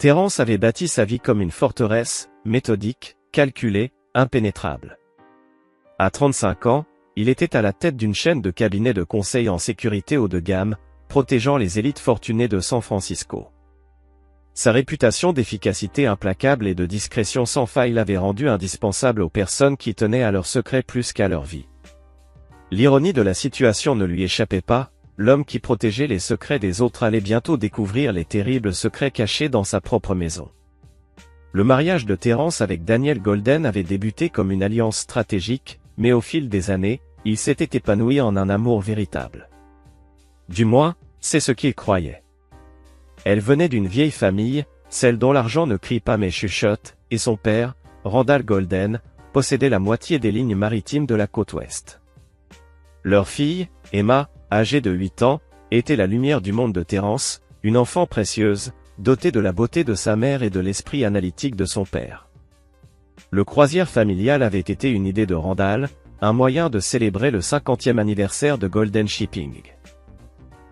Terence avait bâti sa vie comme une forteresse, méthodique, calculée, impénétrable. À 35 ans, il était à la tête d'une chaîne de cabinets de conseil en sécurité haut de gamme, protégeant les élites fortunées de San Francisco. Sa réputation d'efficacité implacable et de discrétion sans faille l'avait rendu indispensable aux personnes qui tenaient à leurs secrets plus qu'à leur vie. L'ironie de la situation ne lui échappait pas, l'homme qui protégeait les secrets des autres allait bientôt découvrir les terribles secrets cachés dans sa propre maison. Le mariage de Terence avec Danielle Golden avait débuté comme une alliance stratégique, mais au fil des années, il s'était épanoui en un amour véritable. Du moins, c'est ce qu'il croyait. Elle venait d'une vieille famille, celle dont l'argent ne crie pas mais chuchote, et son père, Randall Golden, possédait la moitié des lignes maritimes de la côte ouest. Leur fille, Emma, âgée de 8 ans, était la lumière du monde de Terence, une enfant précieuse, dotée de la beauté de sa mère et de l'esprit analytique de son père. Le croisière familial avait été une idée de Randall, un moyen de célébrer le 50e anniversaire de Golden Shipping.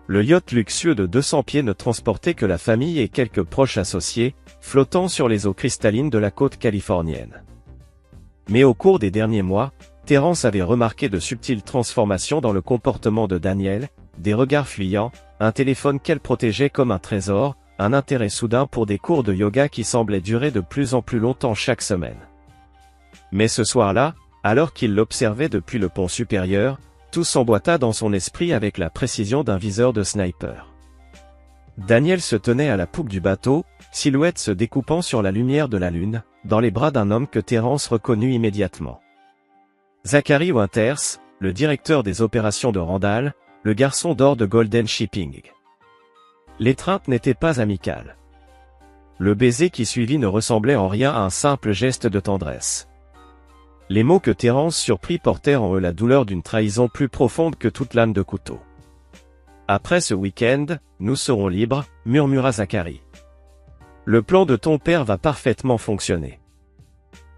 Le yacht luxueux de 200 pieds ne transportait que la famille et quelques proches associés, flottant sur les eaux cristallines de la côte californienne. Mais au cours des derniers mois, Terence avait remarqué de subtiles transformations dans le comportement de Danielle, des regards fuyants, un téléphone qu'elle protégeait comme un trésor, un intérêt soudain pour des cours de yoga qui semblaient durer de plus en plus longtemps chaque semaine. Mais ce soir-là, alors qu'il l'observait depuis le pont supérieur, tout s'emboîta dans son esprit avec la précision d'un viseur de sniper. Danielle se tenait à la poupe du bateau, silhouette se découpant sur la lumière de la lune, dans les bras d'un homme que Terence reconnut immédiatement. Zachary Winters, le directeur des opérations de Randall, le garçon d'or de Golden Shipping. L'étreinte n'était pas amicale. Le baiser qui suivit ne ressemblait en rien à un simple geste de tendresse. Les mots que Terence surprit portèrent en eux la douleur d'une trahison plus profonde que toute lame de couteau. « Après ce week-end, nous serons libres, » murmura Zachary. « Le plan de ton père va parfaitement fonctionner. »«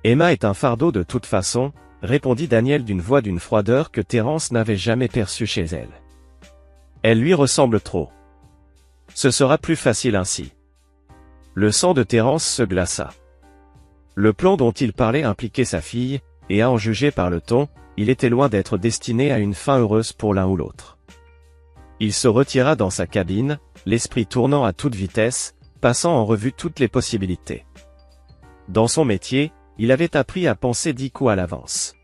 Emma est un fardeau de toute façon, » répondit Danielle d'une voix d'une froideur que Terence n'avait jamais perçue chez elle. « Elle lui ressemble trop. Ce sera plus facile ainsi. » Le sang de Terence se glaça. Le plan dont il parlait impliquait sa fille, et à en juger par le ton, il était loin d'être destiné à une fin heureuse pour l'un ou l'autre. Il se retira dans sa cabine, l'esprit tournant à toute vitesse, passant en revue toutes les possibilités. Dans son métier, il avait appris à penser 10 coups à l'avance.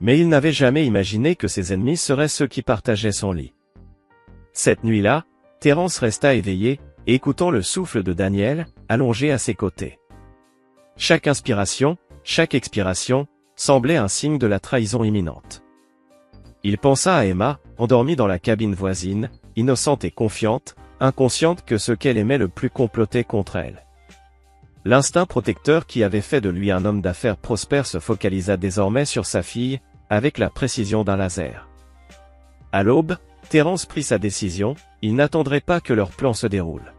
Mais il n'avait jamais imaginé que ses ennemis seraient ceux qui partageaient son lit. Cette nuit-là, Terence resta éveillé, écoutant le souffle de Danielle, allongé à ses côtés. Chaque inspiration, chaque expiration, semblait un signe de la trahison imminente. Il pensa à Emma, endormie dans la cabine voisine, innocente et confiante, inconsciente que ce qu'elle aimait le plus complotait contre elle. L'instinct protecteur qui avait fait de lui un homme d'affaires prospère se focalisa désormais sur sa fille, avec la précision d'un laser. À l'aube, Terence prit sa décision, il n'attendrait pas que leur plan se déroule.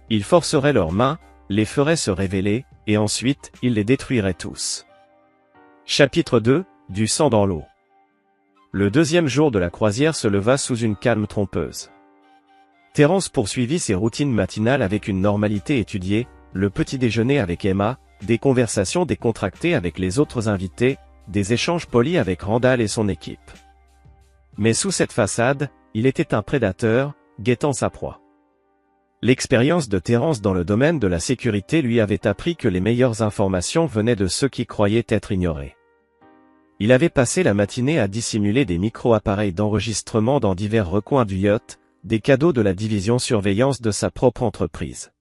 Il forcerait leurs mains, les ferait se révéler, et ensuite, il les détruirait tous. Chapitre 2, du sang dans l'eau. Le deuxième jour de la croisière se leva sous une calme trompeuse. Terence poursuivit ses routines matinales avec une normalité étudiée, le petit déjeuner avec Emma, des conversations décontractées avec les autres invités, des échanges polis avec Randall et son équipe. Mais sous cette façade, il était un prédateur, guettant sa proie. L'expérience de Terence dans le domaine de la sécurité lui avait appris que les meilleures informations venaient de ceux qui croyaient être ignorés. Il avait passé la matinée à dissimuler des micro-appareils d'enregistrement dans divers recoins du yacht, des cadeaux de la division surveillance de sa propre entreprise.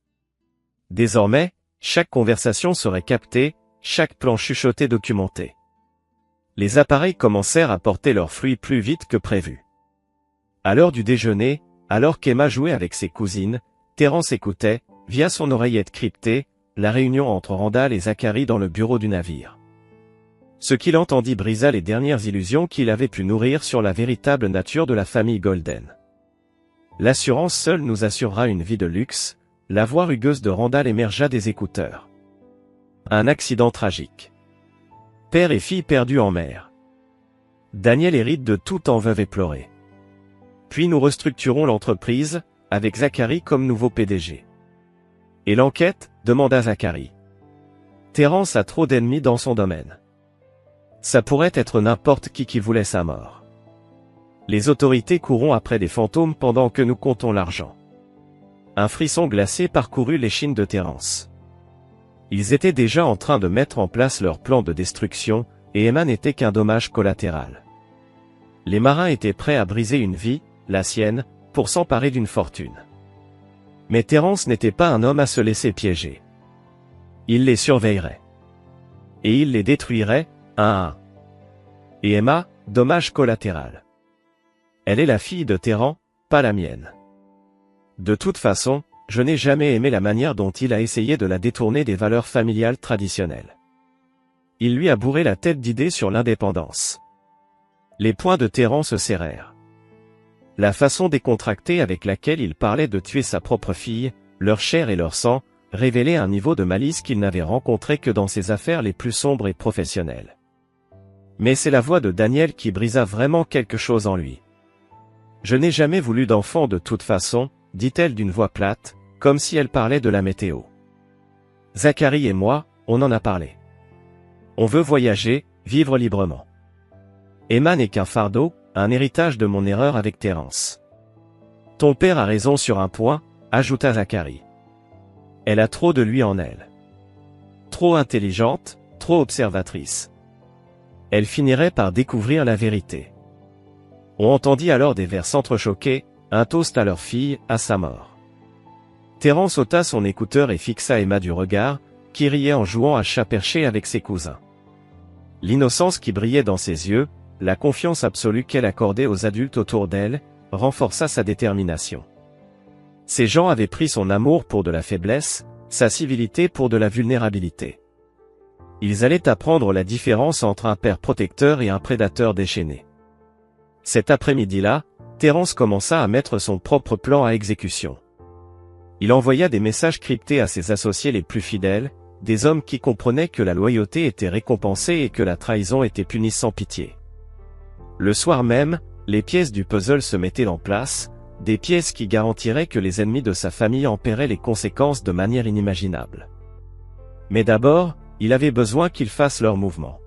Désormais, chaque conversation serait captée, chaque plan chuchoté documenté. Les appareils commencèrent à porter leurs fruits plus vite que prévu. À l'heure du déjeuner, alors qu'Emma jouait avec ses cousines, Terence écoutait, via son oreillette cryptée, la réunion entre Randall et Zachary dans le bureau du navire. Ce qu'il entendit brisa les dernières illusions qu'il avait pu nourrir sur la véritable nature de la famille Golden. L'assurance seule nous assurera une vie de luxe, la voix rugueuse de Randall émergea des écouteurs. Un accident tragique. Père et fille perdus en mer. Danielle hérite de tout en veuve éplorée. Puis nous restructurons l'entreprise, avec Zachary comme nouveau PDG. Et l'enquête, demanda Zacharie. Terence a trop d'ennemis dans son domaine. Ça pourrait être n'importe qui voulait sa mort. Les autorités courront après des fantômes pendant que nous comptons l'argent. Un frisson glacé parcourut l'échine de Terence. Ils étaient déjà en train de mettre en place leur plan de destruction, et Emma n'était qu'un dommage collatéral. Les marins étaient prêts à briser une vie, la sienne, pour s'emparer d'une fortune. Mais Terence n'était pas un homme à se laisser piéger. Il les surveillerait. Et il les détruirait, un à un. Et Emma, dommage collatéral. Elle est la fille de Terran, pas la mienne. De toute façon, je n'ai jamais aimé la manière dont il a essayé de la détourner des valeurs familiales traditionnelles. Il lui a bourré la tête d'idées sur l'indépendance. Les poings de Terran se serrèrent. La façon décontractée avec laquelle il parlait de tuer sa propre fille, leur chair et leur sang, révélait un niveau de malice qu'il n'avait rencontré que dans ses affaires les plus sombres et professionnelles. Mais c'est la voix de Daniel qui brisa vraiment quelque chose en lui. Je n'ai jamais voulu d'enfant de toute façon, dit-elle d'une voix plate, comme si elle parlait de la météo. Zacharie et moi, on en a parlé. On veut voyager, vivre librement. Emma n'est qu'un fardeau, un héritage de mon erreur avec Terence. Ton père a raison sur un point, ajouta Zacharie. Elle a trop de lui en elle. Trop intelligente, trop observatrice. Elle finirait par découvrir la vérité. On entendit alors des vers s'entrechoquer, un toast à leur fille, à sa mort. Terence ôta son écouteur et fixa Emma du regard, qui riait en jouant à chat perché avec ses cousins. L'innocence qui brillait dans ses yeux, la confiance absolue qu'elle accordait aux adultes autour d'elle, renforça sa détermination. Ces gens avaient pris son amour pour de la faiblesse, sa civilité pour de la vulnérabilité. Ils allaient apprendre la différence entre un père protecteur et un prédateur déchaîné. Cet après-midi-là, Terence commença à mettre son propre plan à exécution. Il envoya des messages cryptés à ses associés les plus fidèles, des hommes qui comprenaient que la loyauté était récompensée et que la trahison était punie sans pitié. Le soir même, les pièces du puzzle se mettaient en place, des pièces qui garantiraient que les ennemis de sa famille en paieraient les conséquences de manière inimaginable. Mais d'abord, il avait besoin qu'ils fassent leur mouvement.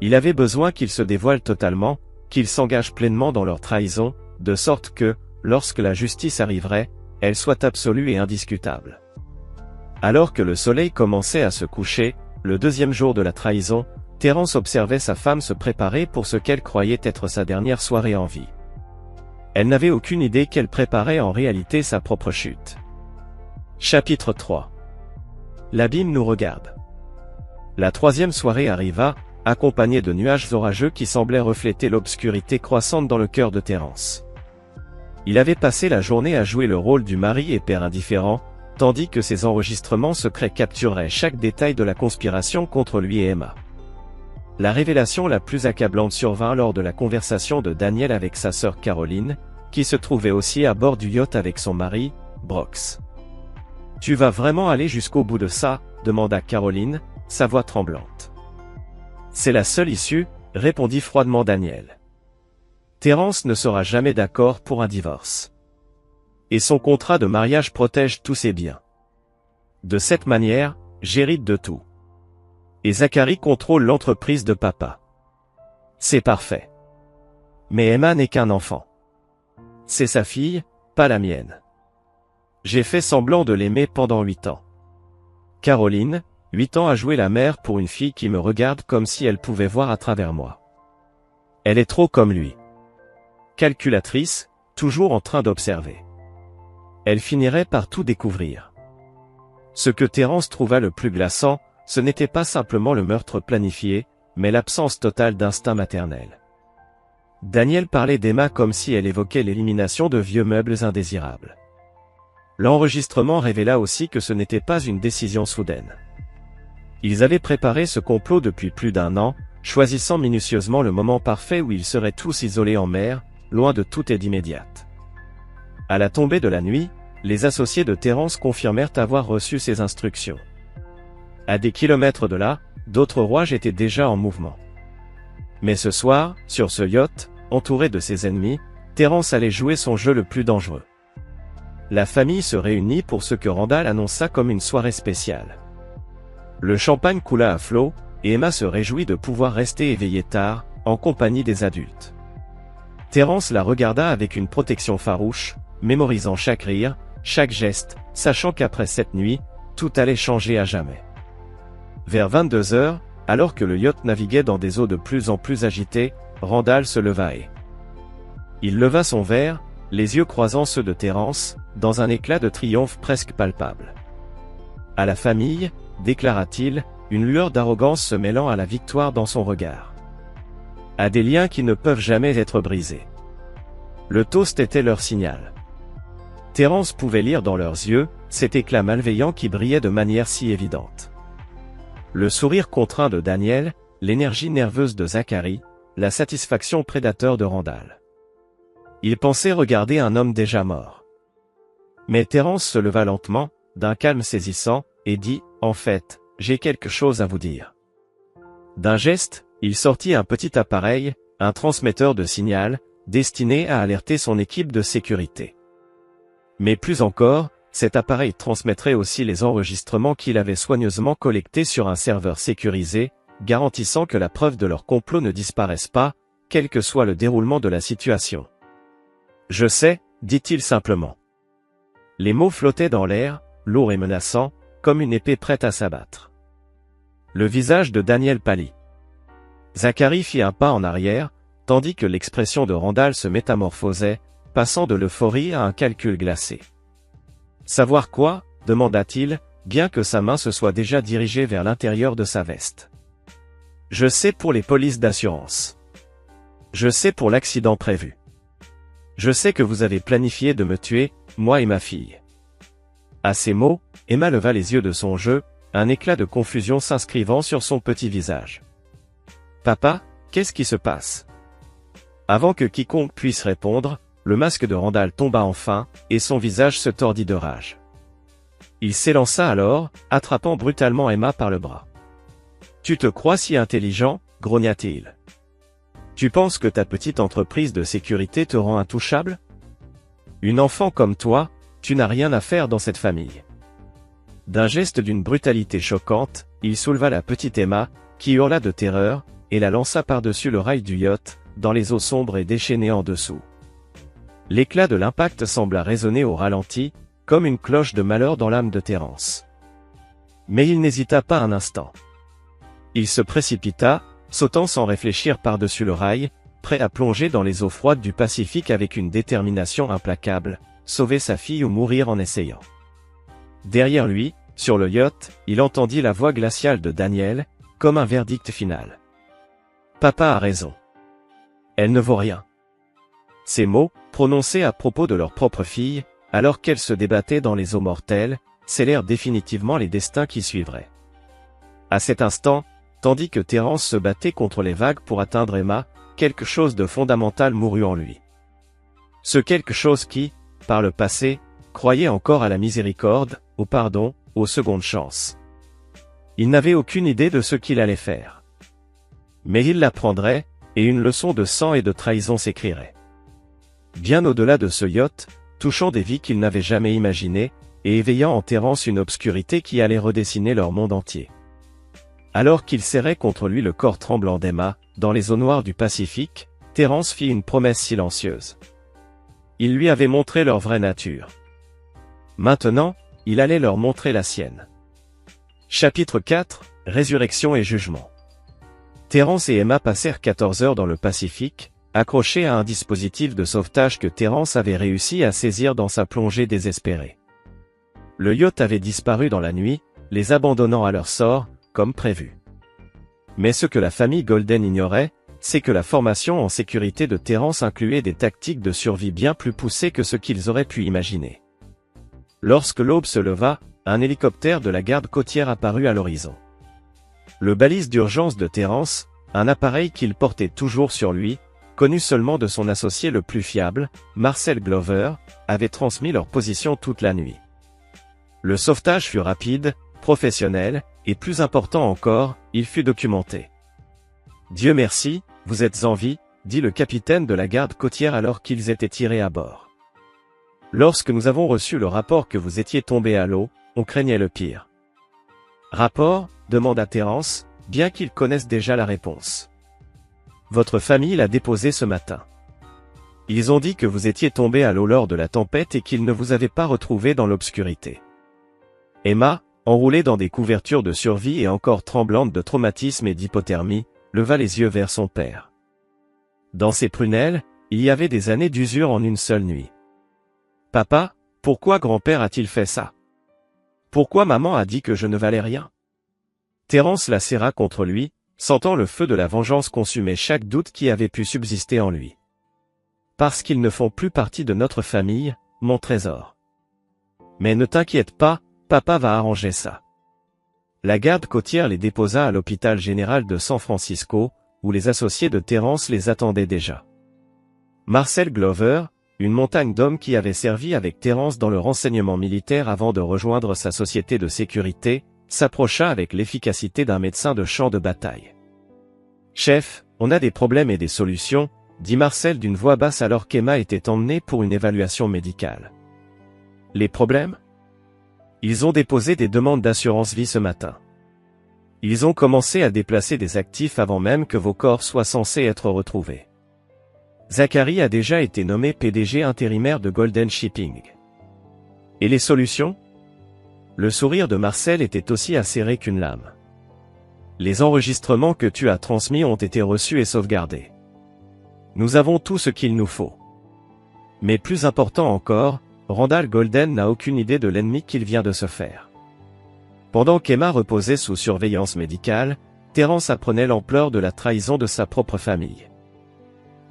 Il avait besoin qu'ils se dévoilent totalement, qu'ils s'engagent pleinement dans leur trahison, de sorte que, lorsque la justice arriverait, elle soit absolue et indiscutable. Alors que le soleil commençait à se coucher, le deuxième jour de la trahison, Terence observait sa femme se préparer pour ce qu'elle croyait être sa dernière soirée en vie. Elle n'avait aucune idée qu'elle préparait en réalité sa propre chute. Chapitre 3. L'abîme nous regarde. La troisième soirée arriva, accompagnée de nuages orageux qui semblaient refléter l'obscurité croissante dans le cœur de Terence. Il avait passé la journée à jouer le rôle du mari et père indifférent, tandis que ses enregistrements secrets captureraient chaque détail de la conspiration contre lui et Emma. La révélation la plus accablante survint lors de la conversation de Daniel avec sa sœur Caroline, qui se trouvait aussi à bord du yacht avec son mari, Brox. « Tu vas vraiment aller jusqu'au bout de ça ?» demanda Caroline, sa voix tremblante. « C'est la seule issue », répondit froidement Daniel. Terence ne sera jamais d'accord pour un divorce. Et son contrat de mariage protège tous ses biens. De cette manière, j'hérite de tout. Et Zacharie contrôle l'entreprise de papa. C'est parfait. Mais Emma n'est qu'un enfant. C'est sa fille, pas la mienne. J'ai fait semblant de l'aimer pendant 8 ans. Caroline, 8 ans à jouer la mère pour une fille qui me regarde comme si elle pouvait voir à travers moi. Elle est trop comme lui. Calculatrice, toujours en train d'observer. Elle finirait par tout découvrir. Ce que Terence trouva le plus glaçant, ce n'était pas simplement le meurtre planifié, mais l'absence totale d'instinct maternel. Daniel parlait d'Emma comme si elle évoquait l'élimination de vieux meubles indésirables. L'enregistrement révéla aussi que ce n'était pas une décision soudaine. Ils avaient préparé ce complot depuis plus d'1 an, choisissant minutieusement le moment parfait où ils seraient tous isolés en mer, loin de toute aide immédiate. À la tombée de la nuit, les associés de Terence confirmèrent avoir reçu ces instructions. À des kilomètres de là, d'autres rouages étaient déjà en mouvement. Mais ce soir, sur ce yacht, entouré de ses ennemis, Terence allait jouer son jeu le plus dangereux. la famille se réunit pour ce que Randall annonça comme une soirée spéciale. Le champagne coula à flots, et Emma se réjouit de pouvoir rester éveillée tard, en compagnie des adultes. Terence la regarda avec une protection farouche, mémorisant chaque rire, chaque geste, sachant qu'après cette nuit, tout allait changer à jamais. Vers 22 heures, alors que le yacht naviguait dans des eaux de plus en plus agitées, Randall se leva et... Il leva son verre, les yeux croisant ceux de Terence, dans un éclat de triomphe presque palpable. « À la famille », déclara-t-il, une lueur d'arrogance se mêlant à la victoire dans son regard. « À des liens qui ne peuvent jamais être brisés. » Le toast était leur signal. Terence pouvait lire dans leurs yeux cet éclat malveillant qui brillait de manière si évidente. Le sourire contraint de Daniel, l'énergie nerveuse de Zachary, la satisfaction prédateur de Randall. Il pensait regarder un homme déjà mort. Mais Terence se leva lentement, d'un calme saisissant, et dit, « En fait, j'ai quelque chose à vous dire. » D'un geste, il sortit un petit appareil, un transmetteur de signal, destiné à alerter son équipe de sécurité. Mais plus encore, cet appareil transmettrait aussi les enregistrements qu'il avait soigneusement collectés sur un serveur sécurisé, garantissant que la preuve de leur complot ne disparaisse pas, quel que soit le déroulement de la situation. « Je sais », dit-il simplement. Les mots flottaient dans l'air, lourds et menaçants, comme une épée prête à s'abattre. Le visage de Daniel pâlit. Zachary fit un pas en arrière, tandis que l'expression de Randall se métamorphosait, passant de l'euphorie à un calcul glacé. « Savoir quoi ?» demanda-t-il, bien que sa main se soit déjà dirigée vers l'intérieur de sa veste. « Je sais pour les polices d'assurance. Je sais pour l'accident prévu. Je sais que vous avez planifié de me tuer, moi et ma fille. » À ces mots, Emma leva les yeux de son jeu, un éclat de confusion s'inscrivant sur son petit visage. « Papa, qu'est-ce qui se passe ?» Avant que quiconque puisse répondre, le masque de Randall tomba enfin, et son visage se tordit de rage. Il s'élança alors, attrapant brutalement Emma par le bras. « Tu te crois si intelligent ?» grogna-t-il. « Tu penses que ta petite entreprise de sécurité te rend intouchable? Une enfant comme toi, tu n'as rien à faire dans cette famille. » D'un geste d'une brutalité choquante, il souleva la petite Emma, qui hurla de terreur, et la lança par-dessus le rail du yacht, dans les eaux sombres et déchaînées en dessous. L'éclat de l'impact sembla résonner au ralenti, comme une cloche de malheur dans l'âme de Terence. Mais il n'hésita pas un instant. Il se précipita, sautant sans réfléchir par-dessus le rail, prêt à plonger dans les eaux froides du Pacifique avec une détermination implacable, sauver sa fille ou mourir en essayant. Derrière lui, sur le yacht, il entendit la voix glaciale de Daniel, comme un verdict final. « Papa a raison. Elle ne vaut rien. » Ces mots, prononcés à propos de leur propre fille, alors qu'elle se débattait dans les eaux mortelles, scellèrent définitivement les destins qui suivraient. À cet instant, tandis que Terence se battait contre les vagues pour atteindre Emma, quelque chose de fondamental mourut en lui. Ce quelque chose qui, par le passé, croyait encore à la miséricorde, au pardon, aux secondes chances. Il n'avait aucune idée de ce qu'il allait faire. Mais il l'apprendrait, et une leçon de sang et de trahison s'écrirait. Bien au-delà de ce yacht, touchant des vies qu'il n'avait jamais imaginées, et éveillant en Terence une obscurité qui allait redessiner leur monde entier. Alors qu'il serrait contre lui le corps tremblant d'Emma, dans les eaux noires du Pacifique, Terence fit une promesse silencieuse. Il lui avait montré leur vraie nature. Maintenant, il allait leur montrer la sienne. Chapitre 4, Résurrection et Jugement. Terence et Emma passèrent 14 heures dans le Pacifique, accrochés à un dispositif de sauvetage que Terence avait réussi à saisir dans sa plongée désespérée. Le yacht avait disparu dans la nuit, les abandonnant à leur sort, comme prévu. Mais ce que la famille Golden ignorait, c'est que la formation en sécurité de Terence incluait des tactiques de survie bien plus poussées que ce qu'ils auraient pu imaginer. Lorsque l'aube se leva, un hélicoptère de la garde côtière apparut à l'horizon. Le balise d'urgence de Terence, un appareil qu'il portait toujours sur lui, connu seulement de son associé le plus fiable, Marcel Glover, avait transmis leur position toute la nuit. Le sauvetage fut rapide, professionnel, et plus important encore, il fut documenté. « Dieu merci, vous êtes en vie », dit le capitaine de la garde côtière alors qu'ils étaient tirés à bord. « Lorsque nous avons reçu le rapport que vous étiez tombé à l'eau, on craignait le pire. Rapport? Demanda Terence, bien qu'il connaisse déjà la réponse. Votre famille l'a déposé ce matin. Ils ont dit que vous étiez tombé à l'eau lors de la tempête et qu'ils ne vous avaient pas retrouvé dans l'obscurité. Emma, enroulée dans des couvertures de survie et encore tremblante de traumatisme et d'hypothermie, leva les yeux vers son père. Dans ses prunelles, il y avait des années d'usure en une seule nuit. Papa, pourquoi grand-père a-t-il fait ça? Pourquoi maman a dit que je ne valais rien? Terence la serra contre lui, sentant le feu de la vengeance consumer chaque doute qui avait pu subsister en lui. Parce qu'ils ne font plus partie de notre famille, mon trésor. Mais ne t'inquiète pas, papa va arranger ça. La garde côtière les déposa à l'hôpital général de San Francisco, où les associés de Terence les attendaient déjà. Marcel Glover, une montagne d'hommes qui avait servi avec Terence dans le renseignement militaire avant de rejoindre sa société de sécurité, s'approcha avec l'efficacité d'un médecin de champ de bataille. « Chef, on a des problèmes et des solutions », dit Marcel d'une voix basse alors qu'Emma était emmenée pour une évaluation médicale. « Les problèmes ? Ils ont déposé des demandes d'assurance vie ce matin. Ils ont commencé à déplacer des actifs avant même que vos corps soient censés être retrouvés. Zachary a déjà été nommé PDG intérimaire de Golden Shipping. Et les solutions ? Le sourire de Marcel était aussi acéré qu'une lame. Les enregistrements que tu as transmis ont été reçus et sauvegardés. Nous avons tout ce qu'il nous faut. Mais plus important encore, Randall Golden n'a aucune idée de l'ennemi qu'il vient de se faire. Pendant qu'Emma reposait sous surveillance médicale, Terence apprenait l'ampleur de la trahison de sa propre famille.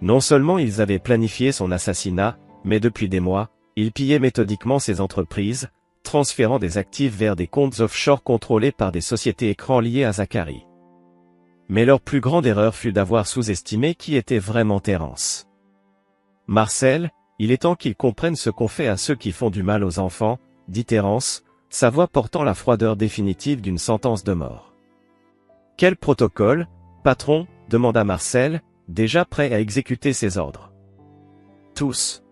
Non seulement ils avaient planifié son assassinat, mais depuis des mois, ils pillaient méthodiquement ses entreprises, transférant des actifs vers des comptes offshore contrôlés par des sociétés écrans liées à Zachary. Mais leur plus grande erreur fut d'avoir sous-estimé qui était vraiment Terence. Marcel, il est temps qu'ils comprennent ce qu'on fait à ceux qui font du mal aux enfants, dit Terence, sa voix portant la froideur définitive d'une sentence de mort. Quel protocole, patron? Demanda Marcel, déjà prêt à exécuter ses ordres. Tous.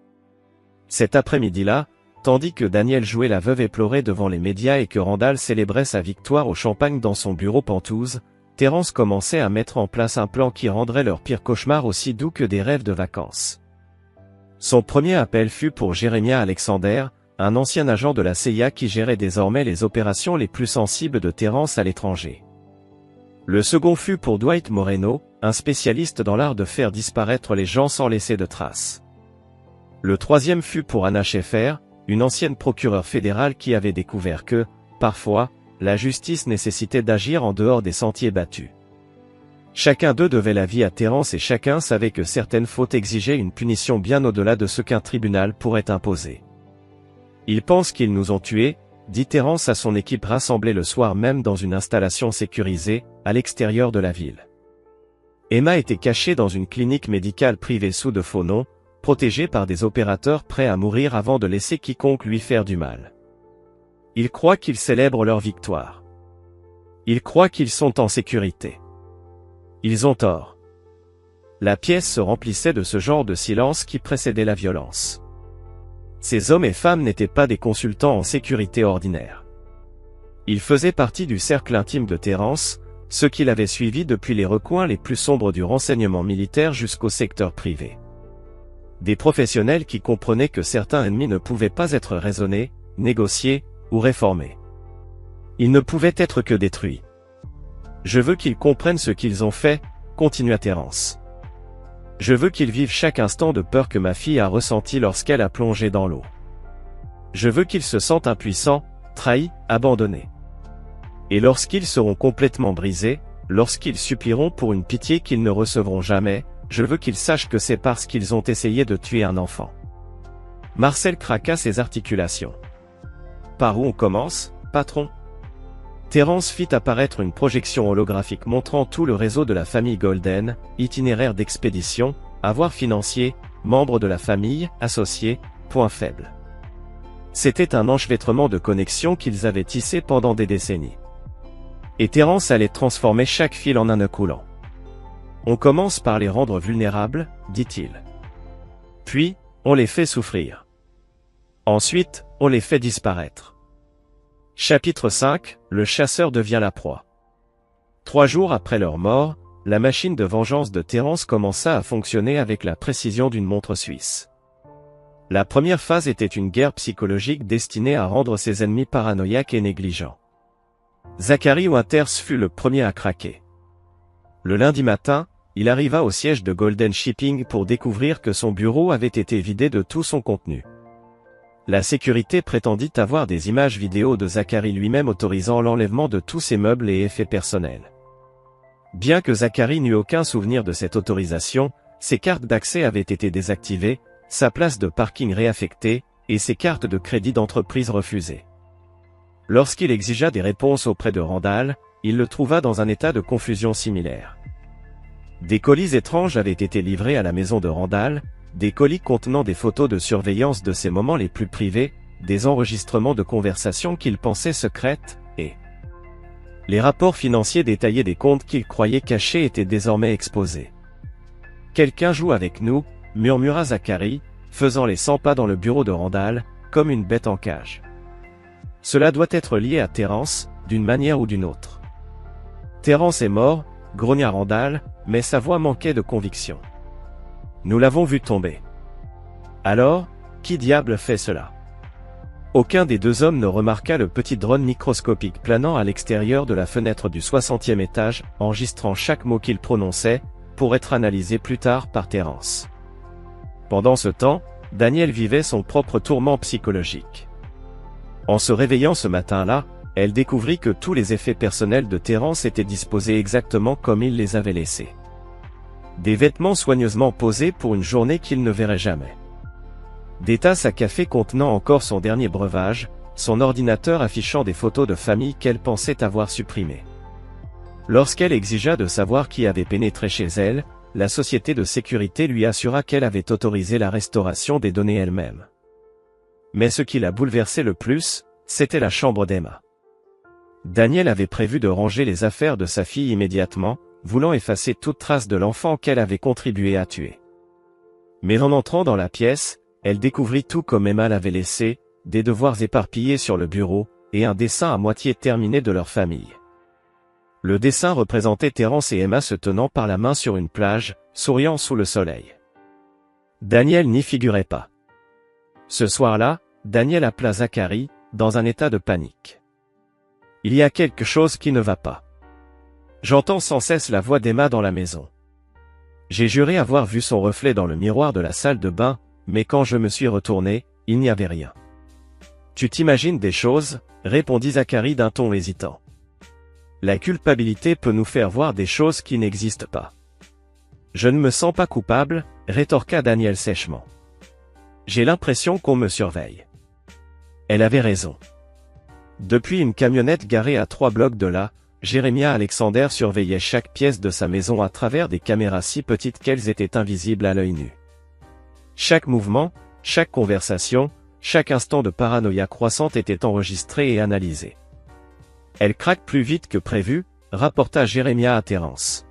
Cet après-midi-là, tandis que Daniel jouait la veuve éplorée devant les médias et que Randall célébrait sa victoire au champagne dans son bureau Penthouse, Terence commençait à mettre en place un plan qui rendrait leur pire cauchemar aussi doux que des rêves de vacances. Son premier appel fut pour Jeremiah Alexander, un ancien agent de la CIA qui gérait désormais les opérations les plus sensibles de Terence à l'étranger. Le second fut pour Dwight Moreno, un spécialiste dans l'art de faire disparaître les gens sans laisser de traces. Le troisième fut pour Anna Schaeffer, une ancienne procureure fédérale qui avait découvert que, parfois, la justice nécessitait d'agir en dehors des sentiers battus. Chacun d'eux devait la vie à Terence et chacun savait que certaines fautes exigeaient une punition bien au-delà de ce qu'un tribunal pourrait imposer. « Ils pensent qu'ils nous ont tués », dit Terence à son équipe rassemblée le soir même dans une installation sécurisée, à l'extérieur de la ville. Emma était cachée dans une clinique médicale privée sous de faux noms, protégée par des opérateurs prêts à mourir avant de laisser quiconque lui faire du mal. Ils croient qu'ils célèbrent leur victoire. Ils croient qu'ils sont en sécurité. Ils ont tort. La pièce se remplissait de ce genre de silence qui précédait la violence. Ces hommes et femmes n'étaient pas des consultants en sécurité ordinaire. Ils faisaient partie du cercle intime de Terence, ceux qui l'avaient suivi depuis les recoins les plus sombres du renseignement militaire jusqu'au secteur privé. Des professionnels qui comprenaient que certains ennemis ne pouvaient pas être raisonnés, négociés ou réformés. Ils ne pouvaient être que détruits. Je veux qu'ils comprennent ce qu'ils ont fait, continua Terence. Je veux qu'ils vivent chaque instant de peur que ma fille a ressenti lorsqu'elle a plongé dans l'eau. Je veux qu'ils se sentent impuissants, trahis, abandonnés. Et lorsqu'ils seront complètement brisés, lorsqu'ils supplieront pour une pitié qu'ils ne recevront jamais, je veux qu'ils sachent que c'est parce qu'ils ont essayé de tuer un enfant. Marcel craqua ses articulations. Par où on commence, patron? Terence fit apparaître une projection holographique montrant tout le réseau de la famille Golden, itinéraire d'expédition, avoirs financiers, membres de la famille, associés, points faibles. C'était un enchevêtrement de connexions qu'ils avaient tissé pendant des décennies. Et Terence allait transformer chaque fil en un nœud coulant. On commence par les rendre vulnérables, dit-il. Puis, on les fait souffrir. Ensuite, on les fait disparaître. Chapitre 5, le chasseur devient la proie. 3 jours après leur mort, la machine de vengeance de Terence commença à fonctionner avec la précision d'une montre suisse. La première phase était une guerre psychologique destinée à rendre ses ennemis paranoïaques et négligents. Zachary Winters fut le premier à craquer. Le lundi matin, il arriva au siège de Golden Shipping pour découvrir que son bureau avait été vidé de tout son contenu. La sécurité prétendit avoir des images vidéo de Zachary lui-même autorisant l'enlèvement de tous ses meubles et effets personnels. Bien que Zachary n'eût aucun souvenir de cette autorisation, ses cartes d'accès avaient été désactivées, sa place de parking réaffectée, et ses cartes de crédit d'entreprise refusées. Lorsqu'il exigea des réponses auprès de Randall, il le trouva dans un état de confusion similaire. Des colis étranges avaient été livrés à la maison de Randall, des colis contenant des photos de surveillance de ses moments les plus privés, des enregistrements de conversations qu'il pensait secrètes, et les rapports financiers détaillés des comptes qu'il croyait cachés étaient désormais exposés. « Quelqu'un joue avec nous », murmura Zachary, faisant les 100 pas dans le bureau de Randall, comme une bête en cage. Cela doit être lié à Terence, d'une manière ou d'une autre. Terence est mort, grogna Randall, mais sa voix manquait de conviction. Nous l'avons vu tomber. Alors, qui diable fait cela? Aucun des deux hommes ne remarqua le petit drone microscopique planant à l'extérieur de la fenêtre du 60e étage, enregistrant chaque mot qu'il prononçait, pour être analysé plus tard par Terence. Pendant ce temps, Daniel vivait son propre tourment psychologique. En se réveillant ce matin-là, elle découvrit que tous les effets personnels de Terence étaient disposés exactement comme il les avait laissés. Des vêtements soigneusement posés pour une journée qu'il ne verrait jamais. Des tasses à café contenant encore son dernier breuvage, son ordinateur affichant des photos de famille qu'elle pensait avoir supprimées. Lorsqu'elle exigea de savoir qui avait pénétré chez elle, la société de sécurité lui assura qu'elle avait autorisé la restauration des données elle-même. Mais ce qui la bouleversait le plus, c'était la chambre d'Emma. Daniel avait prévu de ranger les affaires de sa fille immédiatement, voulant effacer toute trace de l'enfant qu'elle avait contribué à tuer. Mais en entrant dans la pièce, elle découvrit tout comme Emma l'avait laissé, des devoirs éparpillés sur le bureau, et un dessin à moitié terminé de leur famille. Le dessin représentait Terence et Emma se tenant par la main sur une plage, souriant sous le soleil. Daniel n'y figurait pas. Ce soir-là, Daniel appela Zachary, dans un état de panique. « Il y a quelque chose qui ne va pas. J'entends sans cesse la voix d'Emma dans la maison. J'ai juré avoir vu son reflet dans le miroir de la salle de bain, mais quand je me suis retourné, il n'y avait rien. »« Tu t'imagines des choses ?» répondit Zachary d'un ton hésitant. « La culpabilité peut nous faire voir des choses qui n'existent pas. »« Je ne me sens pas coupable, » rétorqua Daniel sèchement. « J'ai l'impression qu'on me surveille. » Elle avait raison. Depuis une camionnette garée à 3 blocs de là, Jeremiah Alexander surveillait chaque pièce de sa maison à travers des caméras si petites qu'elles étaient invisibles à l'œil nu. Chaque mouvement, chaque conversation, chaque instant de paranoïa croissante était enregistré et analysé. Elle craque plus vite que prévu, rapporta Jeremiah à Terence.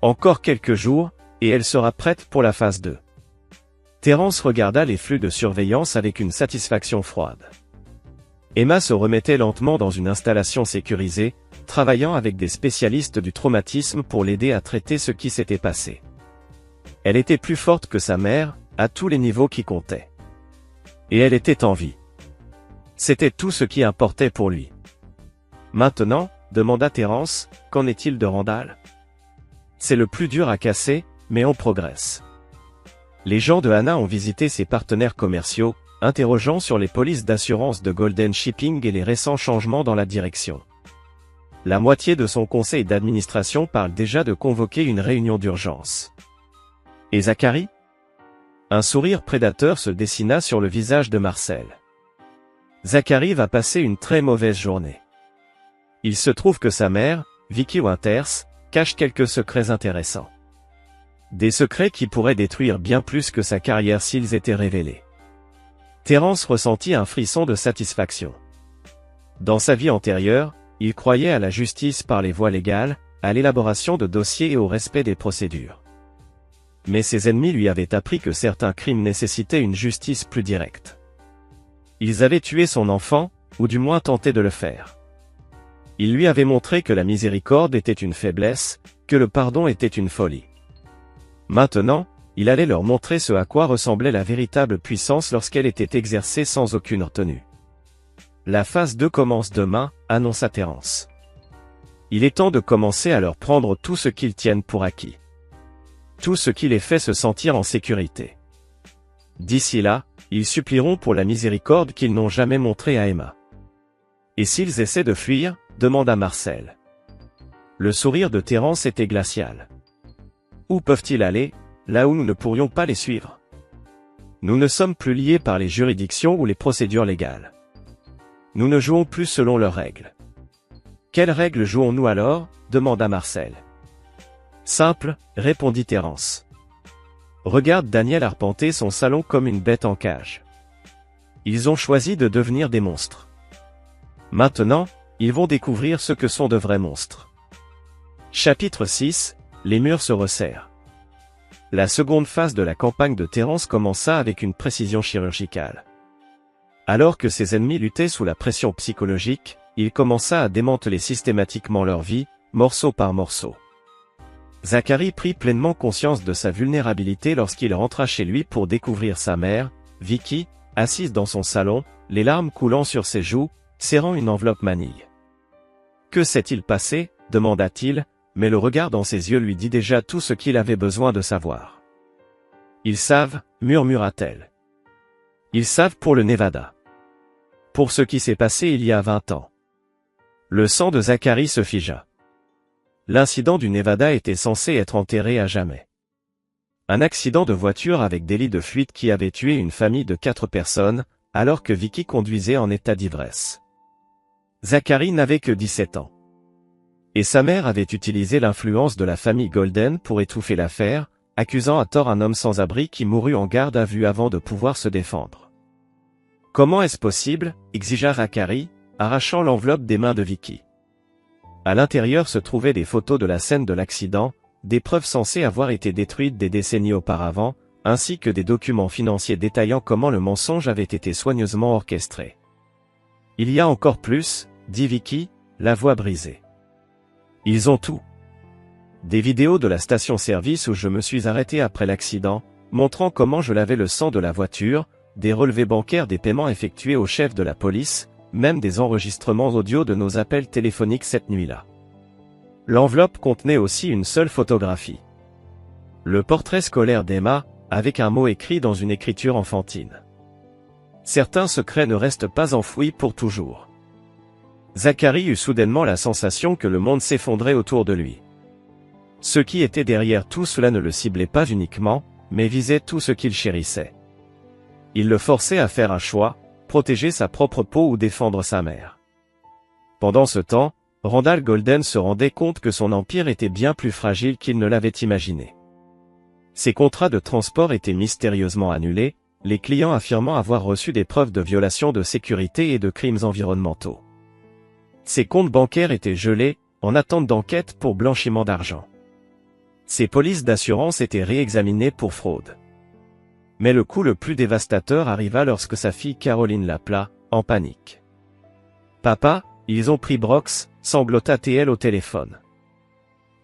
Encore quelques jours, et elle sera prête pour la phase 2. Terence regarda les flux de surveillance avec une satisfaction froide. Emma se remettait lentement dans une installation sécurisée, travaillant avec des spécialistes du traumatisme pour l'aider à traiter ce qui s'était passé. Elle était plus forte que sa mère, à tous les niveaux qui comptaient. Et elle était en vie. C'était tout ce qui importait pour lui. Maintenant, demanda Terence, qu'en est-il de Randall? C'est le plus dur à casser, mais on progresse. Les gens de Hannah ont visité ses partenaires commerciaux, interrogeant sur les polices d'assurance de Golden Shipping et les récents changements dans la direction. La moitié de son conseil d'administration parle déjà de convoquer une réunion d'urgence. Et Zachary? Un sourire prédateur se dessina sur le visage de Marcel. Zachary va passer une très mauvaise journée. Il se trouve que sa mère, Vicky Winters, cache quelques secrets intéressants. Des secrets qui pourraient détruire bien plus que sa carrière s'ils étaient révélés. Terence ressentit un frisson de satisfaction. Dans sa vie antérieure, il croyait à la justice par les voies légales, à l'élaboration de dossiers et au respect des procédures. Mais ses ennemis lui avaient appris que certains crimes nécessitaient une justice plus directe. Ils avaient tué son enfant, ou du moins tenté de le faire. Il lui avait montré que la miséricorde était une faiblesse, que le pardon était une folie. Maintenant, il allait leur montrer ce à quoi ressemblait la véritable puissance lorsqu'elle était exercée sans aucune retenue. La phase 2 commence demain, annonça Terence. Il est temps de commencer à leur prendre tout ce qu'ils tiennent pour acquis. Tout ce qui les fait se sentir en sécurité. D'ici là, ils supplieront pour la miséricorde qu'ils n'ont jamais montrée à Emma. Et s'ils essaient de fuir, demanda Marcel. Le sourire de Terence était glacial. Où peuvent-ils aller, là où nous ne pourrions pas les suivre? Nous ne sommes plus liés par les juridictions ou les procédures légales. Nous ne jouons plus selon leurs règles. Quelles règles jouons-nous alors? Demanda Marcel. Simple, répondit Terence. Regarde Daniel arpenter son salon comme une bête en cage. Ils ont choisi de devenir des monstres. Maintenant, ils vont découvrir ce que sont de vrais monstres. Chapitre 6, les murs se resserrent. La seconde phase de la campagne de Terence commença avec une précision chirurgicale. Alors que ses ennemis luttaient sous la pression psychologique, il commença à démanteler systématiquement leur vie, morceau par morceau. Zachary prit pleinement conscience de sa vulnérabilité lorsqu'il rentra chez lui pour découvrir sa mère, Vicky, assise dans son salon, les larmes coulant sur ses joues, serrant une enveloppe manille. « Que s'est-il passé ?» demanda-t-il, mais le regard dans ses yeux lui dit déjà tout ce qu'il avait besoin de savoir. « Ils savent, murmura-t-elle. Ils savent pour le Nevada. Pour ce qui s'est passé il y a 20 ans. » Le sang de Zachary se figea. L'incident du Nevada était censé être enterré à jamais. Un accident de voiture avec délit de fuite qui avait tué une famille de 4 personnes, alors que Vicky conduisait en état d'ivresse. Zachary n'avait que 17 ans. Et sa mère avait utilisé l'influence de la famille Golden pour étouffer l'affaire, accusant à tort un homme sans abri qui mourut en garde à vue avant de pouvoir se défendre. « Comment est-ce possible ?» exigea Zachary, arrachant l'enveloppe des mains de Vicky. À l'intérieur se trouvaient des photos de la scène de l'accident, des preuves censées avoir été détruites des décennies auparavant, ainsi que des documents financiers détaillant comment le mensonge avait été soigneusement orchestré. « Il y a encore plus, » dit Vicky, la voix brisée. « Ils ont tout. Des vidéos de la station-service où je me suis arrêté après l'accident, montrant comment je lavais le sang de la voiture, des relevés bancaires des paiements effectués au chef de la police, même des enregistrements audio de nos appels téléphoniques cette nuit-là. » L'enveloppe contenait aussi une seule photographie. Le portrait scolaire d'Emma, avec un mot écrit dans une écriture enfantine. Certains secrets ne restent pas enfouis pour toujours. Zachary eut soudainement la sensation que le monde s'effondrait autour de lui. Ce qui était derrière tout cela ne le ciblait pas uniquement, mais visait tout ce qu'il chérissait. Il le forçait à faire un choix, protéger sa propre peau ou défendre sa mère. Pendant ce temps, Randall Golden se rendait compte que son empire était bien plus fragile qu'il ne l'avait imaginé. Ses contrats de transport étaient mystérieusement annulés, les clients affirmant avoir reçu des preuves de violation de sécurité et de crimes environnementaux. Ses comptes bancaires étaient gelés, en attente d'enquête pour blanchiment d'argent. Ses polices d'assurance étaient réexaminées pour fraude. Mais le coup le plus dévastateur arriva lorsque sa fille Caroline l'appela, en panique. « Papa, ils ont pris Brox », sanglotta-t-elle au téléphone.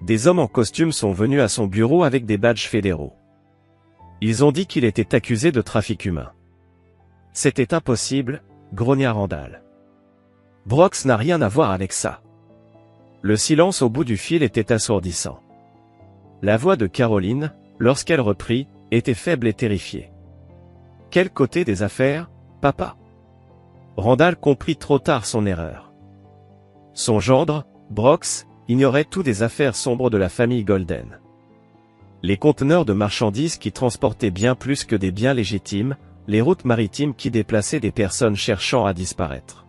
Des hommes en costume sont venus à son bureau avec des badges fédéraux. Ils ont dit qu'il était accusé de trafic humain. C'était impossible, grogna Randall. Brox n'a rien à voir avec ça. Le silence au bout du fil était assourdissant. La voix de Caroline, lorsqu'elle reprit, était faible et terrifiée. Quel côté des affaires, papa? Randall comprit trop tard son erreur. Son gendre, Brox, ignorait tout des affaires sombres de la famille Golden. Les conteneurs de marchandises qui transportaient bien plus que des biens légitimes, les routes maritimes qui déplaçaient des personnes cherchant à disparaître.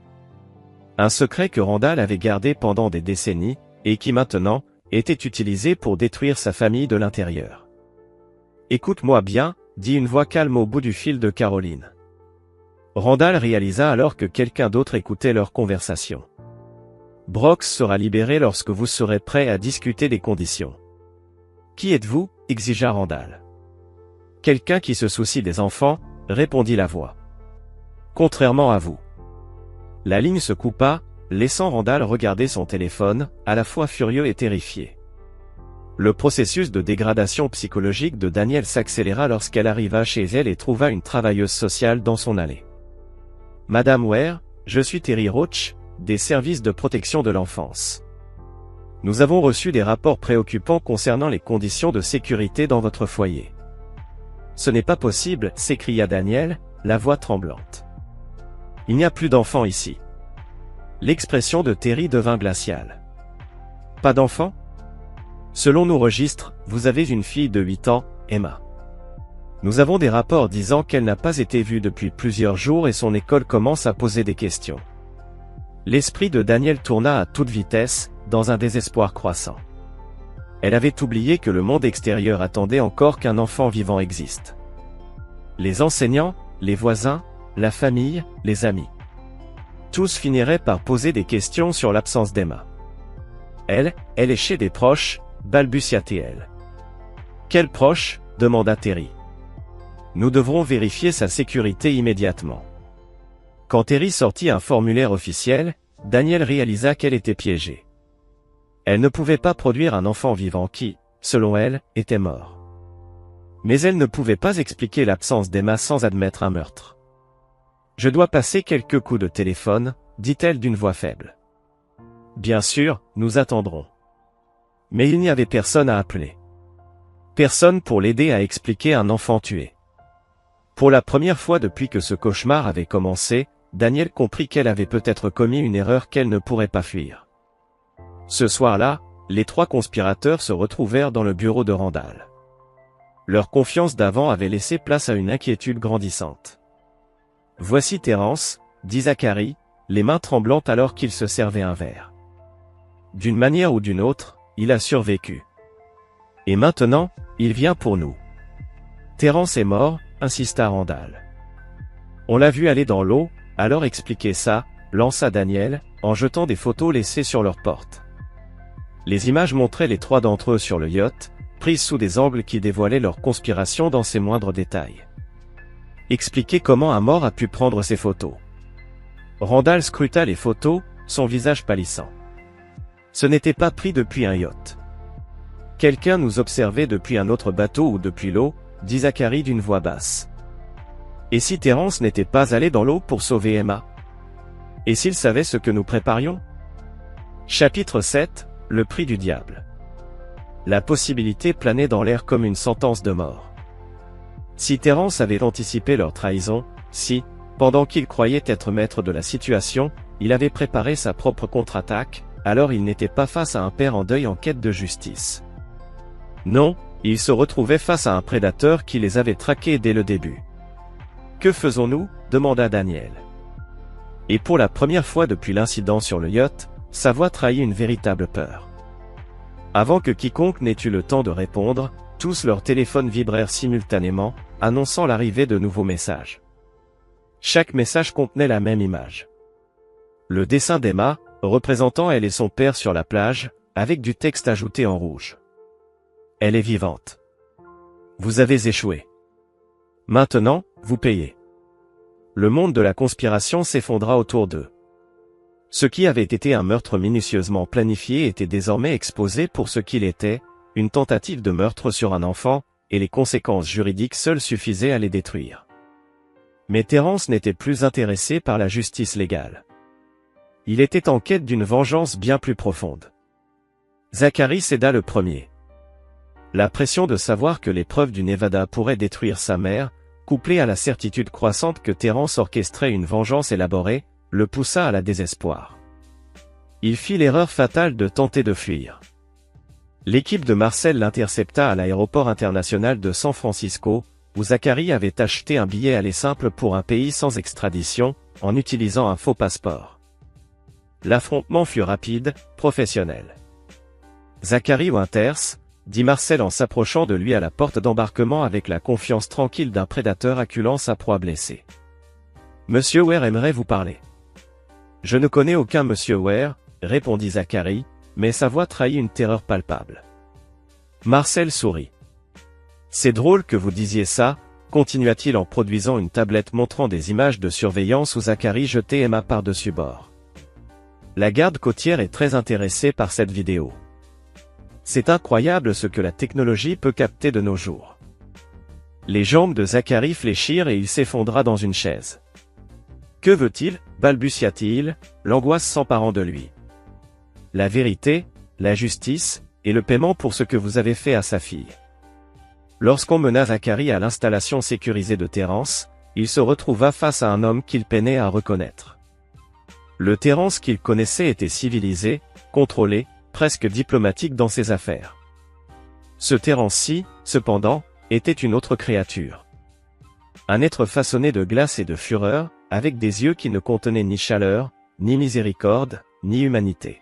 Un secret que Randall avait gardé pendant des décennies, et qui maintenant, était utilisé pour détruire sa famille de l'intérieur. « Écoute-moi bien », dit une voix calme au bout du fil de Caroline. Randall réalisa alors que quelqu'un d'autre écoutait leur conversation. « Brox sera libéré lorsque vous serez prêt à discuter des conditions. »« Qui êtes-vous » exigea Randall. « Quelqu'un qui se soucie des enfants, » répondit la voix. « Contrairement à vous. La ligne se coupa, laissant Randall regarder son téléphone, à la fois furieux et terrifié. Le processus de dégradation psychologique de Danielle s'accéléra lorsqu'elle arriva chez elle et trouva une travailleuse sociale dans son allée. « Madame Ware, je suis Terry Roach, des services de protection de l'enfance. Nous avons reçu des rapports préoccupants concernant les conditions de sécurité dans votre foyer. » « Ce n'est pas possible, s'écria Danielle, la voix tremblante. « Il n'y a plus d'enfants ici. » L'expression de Terry devint glaciale. « Pas d'enfants ? Selon nos registres, vous avez une fille de 8 ans, Emma. Nous avons des rapports disant qu'elle n'a pas été vue depuis plusieurs jours et son école commence à poser des questions. » L'esprit de Danielle tourna à toute vitesse, dans un désespoir croissant. Elle avait oublié que le monde extérieur attendait encore qu'un enfant vivant existe. Les enseignants, les voisins, la famille, les amis. Tous finiraient par poser des questions sur l'absence d'Emma. Elle est chez des proches, balbutia-t-elle. Quels proches ? Demanda Terry. Nous devrons vérifier sa sécurité immédiatement. Quand Terry sortit un formulaire officiel, Danielle réalisa qu'elle était piégée. Elle ne pouvait pas produire un enfant vivant qui, selon elle, était mort. Mais elle ne pouvait pas expliquer l'absence d'Emma sans admettre un meurtre. « Je dois passer quelques coups de téléphone, » dit-elle d'une voix faible. « Bien sûr, nous attendrons. » Mais il n'y avait personne à appeler. Personne pour l'aider à expliquer un enfant tué. Pour la première fois depuis que ce cauchemar avait commencé, Danielle comprit qu'elle avait peut-être commis une erreur qu'elle ne pourrait pas fuir. Ce soir-là, les 3 conspirateurs se retrouvèrent dans le bureau de Randall. Leur confiance d'avant avait laissé place à une inquiétude grandissante. « Voici Terence, » dit Zachary, les mains tremblantes alors qu'il se servait un verre. « D'une manière ou d'une autre, il a survécu. Et maintenant, il vient pour nous. »« Terence est mort, » insista Randall. « On l'a vu aller dans l'eau, alors expliquez ça, » lança Danielle, en jetant des photos laissées sur leur porte. Les images montraient les 3 d'entre eux sur le yacht, prises sous des angles qui dévoilaient leur conspiration dans ses moindres détails. Expliquez comment un mort a pu prendre ces photos. Randall scruta les photos, son visage pâlissant. Ce n'était pas pris depuis un yacht. Quelqu'un nous observait depuis un autre bateau ou depuis l'eau, dit Zachary d'une voix basse. Et si Terence n'était pas allé dans l'eau pour sauver Emma? Et s'il savait ce que nous préparions? Chapitre 7, le prix du diable. La possibilité planait dans l'air comme une sentence de mort. Si Terence avait anticipé leur trahison, si, pendant qu'il croyait être maître de la situation, il avait préparé sa propre contre-attaque, alors il n'était pas face à un père en deuil en quête de justice. Non, il se retrouvait face à un prédateur qui les avait traqués dès le début. « Que faisons-nous » demanda Daniel. Et pour la première fois depuis l'incident sur le yacht, sa voix trahit une véritable peur. Avant que quiconque n'ait eu le temps de répondre, tous leurs téléphones vibrèrent simultanément, annonçant l'arrivée de nouveaux messages. Chaque message contenait la même image. Le dessin d'Emma, représentant elle et son père sur la plage, avec du texte ajouté en rouge. Elle est vivante. Vous avez échoué. Maintenant, vous payez. Le monde de la conspiration s'effondra autour d'eux. Ce qui avait été un meurtre minutieusement planifié était désormais exposé pour ce qu'il était, une tentative de meurtre sur un enfant, et les conséquences juridiques seules suffisaient à les détruire. Mais Terence n'était plus intéressé par la justice légale. Il était en quête d'une vengeance bien plus profonde. Zachary céda le premier. La pression de savoir que l'épreuve du Nevada pourrait détruire sa mère, couplée à la certitude croissante que Terence orchestrait une vengeance élaborée, le poussa à la désespoir. Il fit l'erreur fatale de tenter de fuir. L'équipe de Marcel l'intercepta à l'aéroport international de San Francisco, où Zachary avait acheté un billet aller simple pour un pays sans extradition, en utilisant un faux passeport. L'affrontement fut rapide, professionnel. « Zachary Winters », dit Marcel en s'approchant de lui à la porte d'embarquement avec la confiance tranquille d'un prédateur acculant sa proie blessée. « Monsieur Ware aimerait vous parler. »« Je ne connais aucun Monsieur Ware, » répondit Zachary, mais sa voix trahit une terreur palpable. Marcel sourit. « C'est drôle que vous disiez ça, » continua-t-il en produisant une tablette montrant des images de surveillance où Zachary jetait Emma par-dessus bord. La garde côtière est très intéressée par cette vidéo. C'est incroyable ce que la technologie peut capter de nos jours. Les jambes de Zachary fléchirent et il s'effondra dans une chaise. Que veut-il, balbutia-t-il, l'angoisse s'emparant de lui. La vérité, la justice, et le paiement pour ce que vous avez fait à sa fille. Lorsqu'on mena Zachary à l'installation sécurisée de Terence, il se retrouva face à un homme qu'il peinait à reconnaître. Le Terence qu'il connaissait était civilisé, contrôlé, presque diplomatique dans ses affaires. Ce Terence-ci, cependant, était une autre créature. Un être façonné de glace et de fureur, avec des yeux qui ne contenaient ni chaleur, ni miséricorde, ni humanité.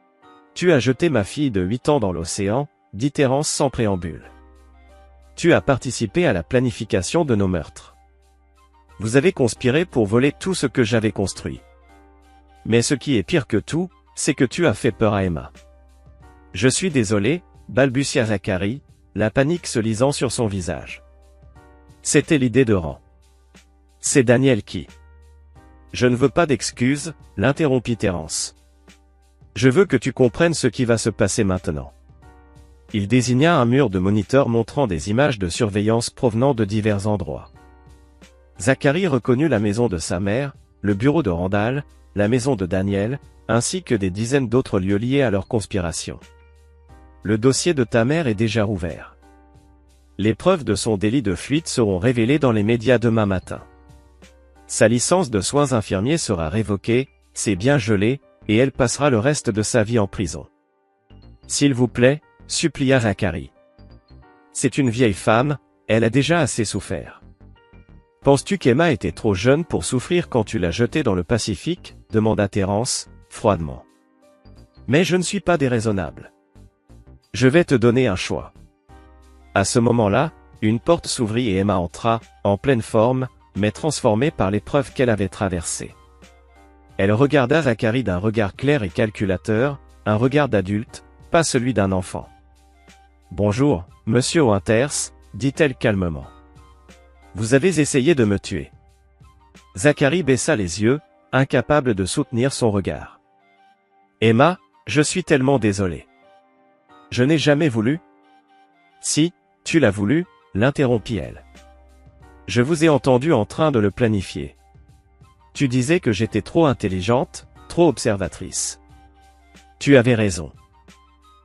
« Tu as jeté ma fille de 8 ans dans l'océan, » dit Terence sans préambule. « Tu as participé à la planification de nos meurtres. Vous avez conspiré pour voler tout ce que j'avais construit. Mais ce qui est pire que tout, c'est que tu as fait peur à Emma. » « Je suis désolé, » balbutia Zachary, la panique se lisant sur son visage. C'était l'idée de Rand. « C'est Daniel qui... » « Je ne veux pas d'excuses, » l'interrompit Terence. « Je veux que tu comprennes ce qui va se passer maintenant. » Il désigna un mur de moniteurs montrant des images de surveillance provenant de divers endroits. Zachary reconnut la maison de sa mère, le bureau de Randall, la maison de Daniel, ainsi que des dizaines d'autres lieux liés à leur conspiration. Le dossier de ta mère est déjà rouvert. Les preuves de son délit de fuite seront révélées dans les médias demain matin. Sa licence de soins infirmiers sera révoquée, c'est bien gelé, et elle passera le reste de sa vie en prison. S'il vous plaît, supplia Zachary. C'est une vieille femme, elle a déjà assez souffert. Penses-tu qu'Emma était trop jeune pour souffrir quand tu l'as jetée dans le Pacifique, demanda Terence, froidement. Mais je ne suis pas déraisonnable. Je vais te donner un choix. À ce moment-là, une porte s'ouvrit et Emma entra, en pleine forme, mais transformée par l'épreuve qu'elle avait traversée. Elle regarda Zachary d'un regard clair et calculateur, un regard d'adulte, pas celui d'un enfant. « Bonjour, monsieur Winters, » dit-elle calmement. « Vous avez essayé de me tuer. » Zachary baissa les yeux, incapable de soutenir son regard. « Emma, je suis tellement désolé. Je n'ai jamais voulu. »« Si, tu l'as voulu, » l'interrompit-elle. « Je vous ai entendu en train de le planifier. Tu disais que j'étais trop intelligente, trop observatrice. Tu avais raison. »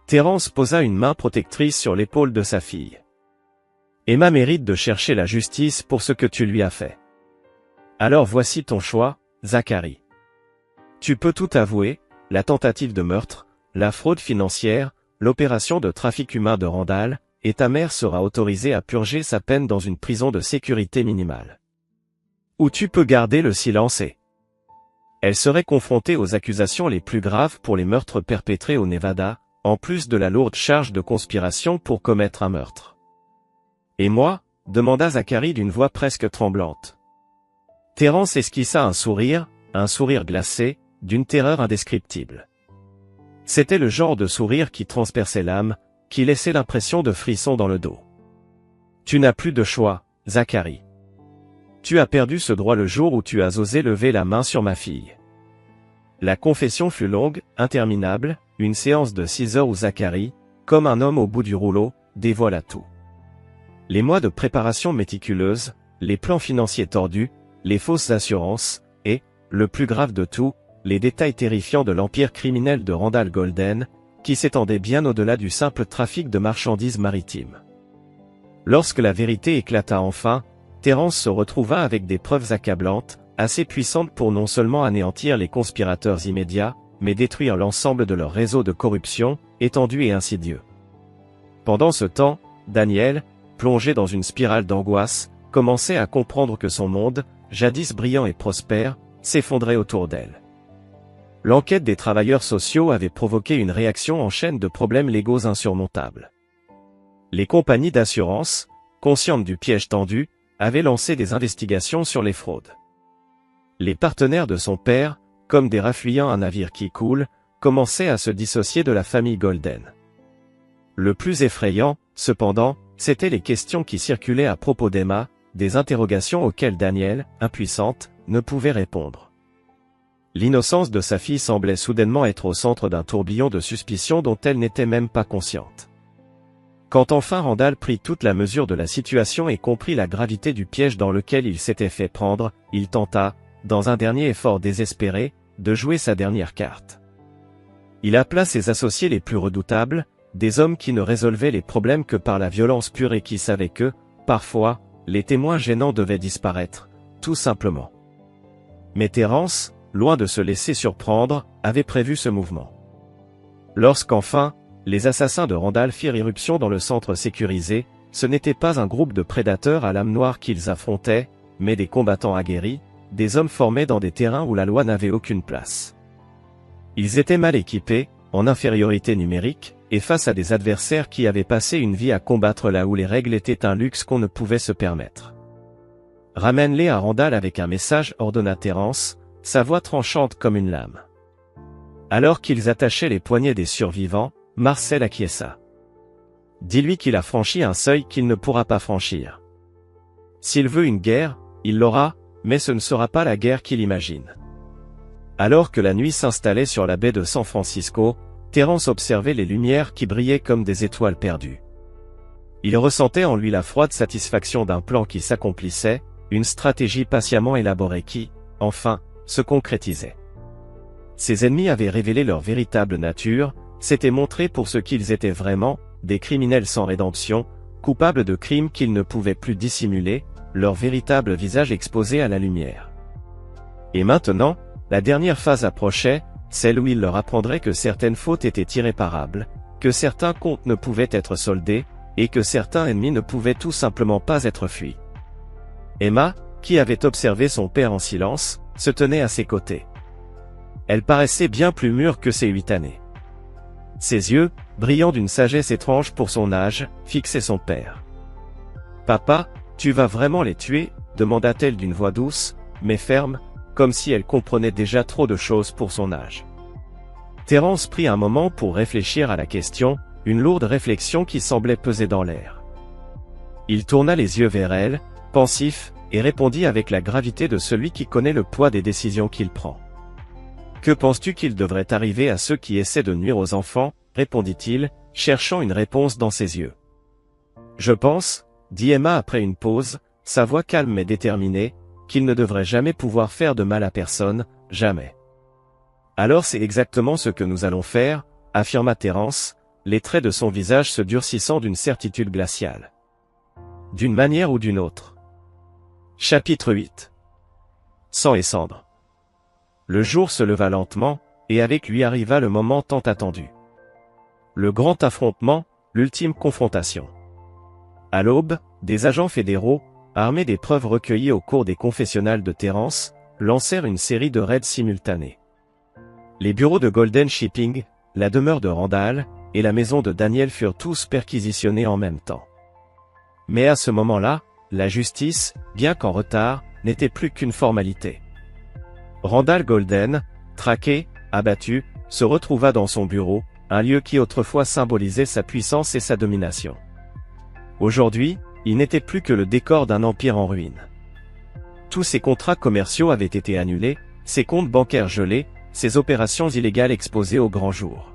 Terence posa une main protectrice sur l'épaule de sa fille. « Emma mérite de chercher la justice pour ce que tu lui as fait. Alors voici ton choix, Zachary. Tu peux tout avouer, la tentative de meurtre, la fraude financière, l'opération de trafic humain de Randall, et ta mère sera autorisée à purger sa peine dans une prison de sécurité minimale. Ou tu peux garder le silence et... Elle serait confrontée aux accusations les plus graves pour les meurtres perpétrés au Nevada, en plus de la lourde charge de conspiration pour commettre un meurtre. « Et moi ?» demanda Zachary d'une voix presque tremblante. Terence esquissa un sourire glacé, d'une terreur indescriptible. C'était le genre de sourire qui transperçait l'âme, qui laissait l'impression de frissons dans le dos. « Tu n'as plus de choix, Zachary. Tu as perdu ce droit le jour où tu as osé lever la main sur ma fille. » La confession fut longue, interminable, une séance de 6 heures où Zachary, comme un homme au bout du rouleau, dévoila tout. Les mois de préparation méticuleuse, les plans financiers tordus, les fausses assurances, et, le plus grave de tout, les détails terrifiants de l'empire criminel de Randall Golden, qui s'étendait bien au-delà du simple trafic de marchandises maritimes. Lorsque la vérité éclata enfin, Terence se retrouva avec des preuves accablantes, assez puissantes pour non seulement anéantir les conspirateurs immédiats, mais détruire l'ensemble de leur réseau de corruption, étendu et insidieux. Pendant ce temps, Daniel, plongé dans une spirale d'angoisse, commençait à comprendre que son monde, jadis brillant et prospère, s'effondrait autour d'elle. L'enquête des travailleurs sociaux avait provoqué une réaction en chaîne de problèmes légaux insurmontables. Les compagnies d'assurance, conscientes du piège tendu, avaient lancé des investigations sur les fraudes. Les partenaires de son père, comme des rafouillant un navire qui coule, commençaient à se dissocier de la famille Golden. Le plus effrayant, cependant, c'étaient les questions qui circulaient à propos d'Emma, des interrogations auxquelles Danielle, impuissante, ne pouvait répondre. L'innocence de sa fille semblait soudainement être au centre d'un tourbillon de suspicions dont elle n'était même pas consciente. Quand enfin Randall prit toute la mesure de la situation et comprit la gravité du piège dans lequel il s'était fait prendre, il tenta, dans un dernier effort désespéré, de jouer sa dernière carte. Il appela ses associés les plus redoutables, des hommes qui ne résolvaient les problèmes que par la violence pure et qui savaient que, parfois, les témoins gênants devaient disparaître, tout simplement. Mais Terence, loin de se laisser surprendre, avait prévu ce mouvement. Lorsqu'enfin, les assassins de Randall firent irruption dans le centre sécurisé, ce n'était pas un groupe de prédateurs à l'âme noire qu'ils affrontaient, mais des combattants aguerris, des hommes formés dans des terrains où la loi n'avait aucune place. Ils étaient mal équipés, en infériorité numérique, et face à des adversaires qui avaient passé une vie à combattre là où les règles étaient un luxe qu'on ne pouvait se permettre. « Ramène-les à Randall avec un message » ordonna Terence, sa voix tranchante comme une lame. Alors qu'ils attachaient les poignets des survivants, Marcel acquiesça. « Dis-lui qu'il a franchi un seuil qu'il ne pourra pas franchir. S'il veut une guerre, il l'aura, mais ce ne sera pas la guerre qu'il imagine. » Alors que la nuit s'installait sur la baie de San Francisco, Terence observait les lumières qui brillaient comme des étoiles perdues. Il ressentait en lui la froide satisfaction d'un plan qui s'accomplissait, une stratégie patiemment élaborée qui, enfin, se concrétisait. Ses ennemis avaient révélé leur véritable nature, s'étaient montrés pour ce qu'ils étaient vraiment, des criminels sans rédemption, coupables de crimes qu'ils ne pouvaient plus dissimuler, leur véritable visage exposé à la lumière. Et maintenant, la dernière phase approchait, celle où il leur apprendrait que certaines fautes étaient irréparables, que certains comptes ne pouvaient être soldés, et que certains ennemis ne pouvaient tout simplement pas être fuis. Emma, qui avait observé son père en silence, se tenait à ses côtés. Elle paraissait bien plus mûre que ses 8 années. Ses yeux, brillants d'une sagesse étrange pour son âge, fixaient son père. « Papa, tu vas vraiment les tuer ?» demanda-t-elle d'une voix douce, mais ferme, comme si elle comprenait déjà trop de choses pour son âge. Terence prit un moment pour réfléchir à la question, une lourde réflexion qui semblait peser dans l'air. Il tourna les yeux vers elle, pensif, et répondit avec la gravité de celui qui connaît le poids des décisions qu'il prend. « Que penses-tu qu'il devrait arriver à ceux qui essaient de nuire aux enfants ?» répondit-il, cherchant une réponse dans ses yeux. « Je pense, » dit Emma après une pause, sa voix calme mais déterminée, qu'il ne devrait jamais pouvoir faire de mal à personne, jamais. « Alors c'est exactement ce que nous allons faire, » affirma Terence, les traits de son visage se durcissant d'une certitude glaciale. « D'une manière ou d'une autre. » Chapitre 8. Sang et cendres. Le jour se leva lentement, et avec lui arriva le moment tant attendu. Le grand affrontement, l'ultime confrontation. À l'aube, des agents fédéraux, armés des preuves recueillies au cours des confessionnals de Terence, lancèrent une série de raids simultanés. Les bureaux de Golden Shipping, la demeure de Randall, et la maison de Daniel furent tous perquisitionnés en même temps. Mais à ce moment-là, la justice, bien qu'en retard, n'était plus qu'une formalité. Randall Golden, traqué, abattu, se retrouva dans son bureau, un lieu qui autrefois symbolisait sa puissance et sa domination. Aujourd'hui, il n'était plus que le décor d'un empire en ruine. Tous ses contrats commerciaux avaient été annulés, ses comptes bancaires gelés, ses opérations illégales exposées au grand jour.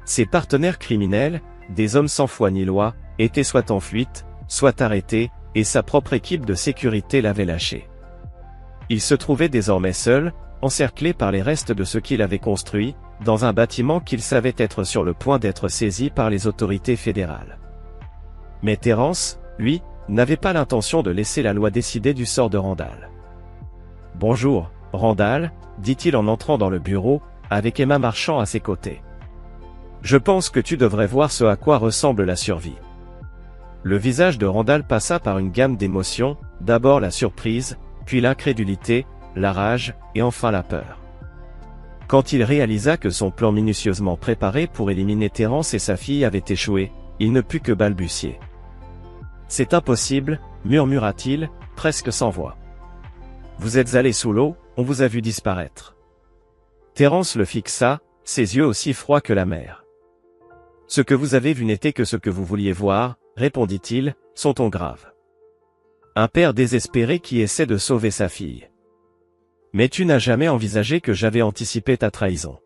Ses partenaires criminels, des hommes sans foi ni loi, étaient soit en fuite, soit arrêtés, et sa propre équipe de sécurité l'avait lâché. Il se trouvait désormais seul, encerclé par les restes de ce qu'il avait construit, dans un bâtiment qu'il savait être sur le point d'être saisi par les autorités fédérales. Mais Terence, lui, n'avait pas l'intention de laisser la loi décider du sort de Randall. « Bonjour, Randall » dit-il en entrant dans le bureau, avec Emma marchant à ses côtés. « Je pense que tu devrais voir ce à quoi ressemble la survie. » Le visage de Randall passa par une gamme d'émotions, d'abord la surprise, puis l'incrédulité, la rage, et enfin la peur. Quand il réalisa que son plan minutieusement préparé pour éliminer Terence et sa fille avait échoué, il ne put que balbutier. « C'est impossible, » murmura-t-il, presque sans voix. « Vous êtes allé sous l'eau, on vous a vu disparaître. » Terence le fixa, ses yeux aussi froids que la mer. « Ce que vous avez vu n'était que ce que vous vouliez voir, » répondit-il, son ton grave. « Un père désespéré qui essaie de sauver sa fille. Mais tu n'as jamais envisagé que j'avais anticipé ta trahison.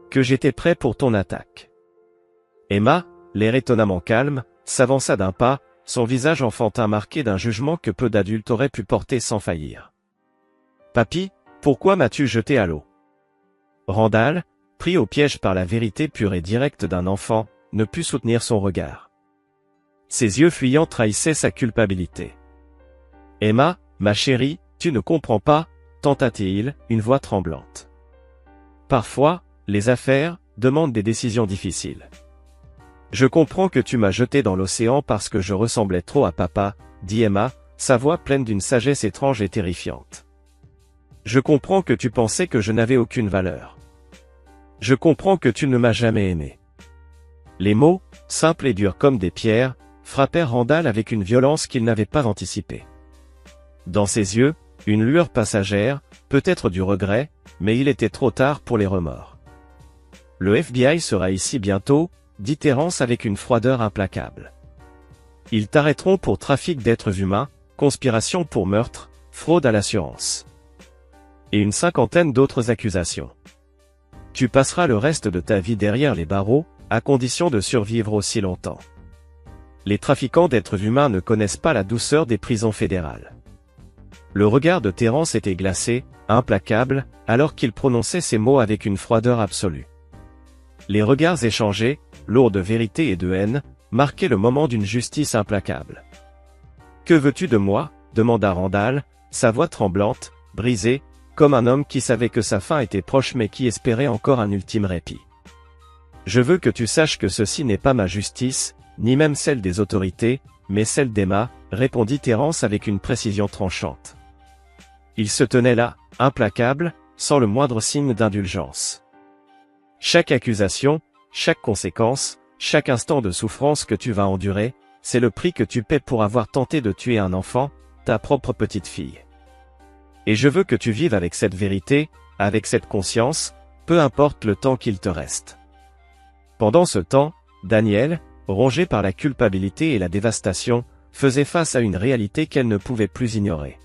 Que j'étais prêt pour ton attaque. Emma, l'air étonnamment calme, s'avança d'un pas, son visage enfantin marqué d'un jugement que peu d'adultes auraient pu porter sans faillir. Papy, pourquoi m'as-tu jeté à l'eau? Randall, pris au piège par la vérité pure et directe d'un enfant, ne put soutenir son regard. Ses yeux fuyants trahissaient sa culpabilité. Emma, ma chérie, tu ne comprends pas, tenta-t-il, une voix tremblante. Parfois, les affaires demandent des décisions difficiles. Je comprends que tu m'as jeté dans l'océan parce que je ressemblais trop à papa, dit Emma, sa voix pleine d'une sagesse étrange et terrifiante. Je comprends que tu pensais que je n'avais aucune valeur. Je comprends que tu ne m'as jamais aimé. Les mots, simples et durs comme des pierres, frappèrent Randall avec une violence qu'il n'avait pas anticipée. Dans ses yeux, une lueur passagère, peut-être du regret, mais il était trop tard pour les remords. Le FBI sera ici bientôt, dit Terence avec une froideur implacable. Ils t'arrêteront pour trafic d'êtres humains, conspiration pour meurtre, fraude à l'assurance. Et une cinquantaine d'autres accusations. Tu passeras le reste de ta vie derrière les barreaux, à condition de survivre aussi longtemps. Les trafiquants d'êtres humains ne connaissent pas la douceur des prisons fédérales. Le regard de Terence était glacé, implacable, alors qu'il prononçait ces mots avec une froideur absolue. Les regards échangés, lourds de vérité et de haine, marquaient le moment d'une justice implacable. « Que veux-tu de moi » demanda Randall, sa voix tremblante, brisée, comme un homme qui savait que sa fin était proche mais qui espérait encore un ultime répit. « Je veux que tu saches que ceci n'est pas ma justice, ni même celle des autorités, mais celle d'Emma, répondit Terence avec une précision tranchante. Il se tenait là, implacable, sans le moindre signe d'indulgence. Chaque accusation, chaque conséquence, chaque instant de souffrance que tu vas endurer, c'est le prix que tu paies pour avoir tenté de tuer un enfant, ta propre petite fille. Et je veux que tu vives avec cette vérité, avec cette conscience, peu importe le temps qu'il te reste. Pendant ce temps, Danielle, rongée par la culpabilité et la dévastation, faisait face à une réalité qu'elle ne pouvait plus ignorer.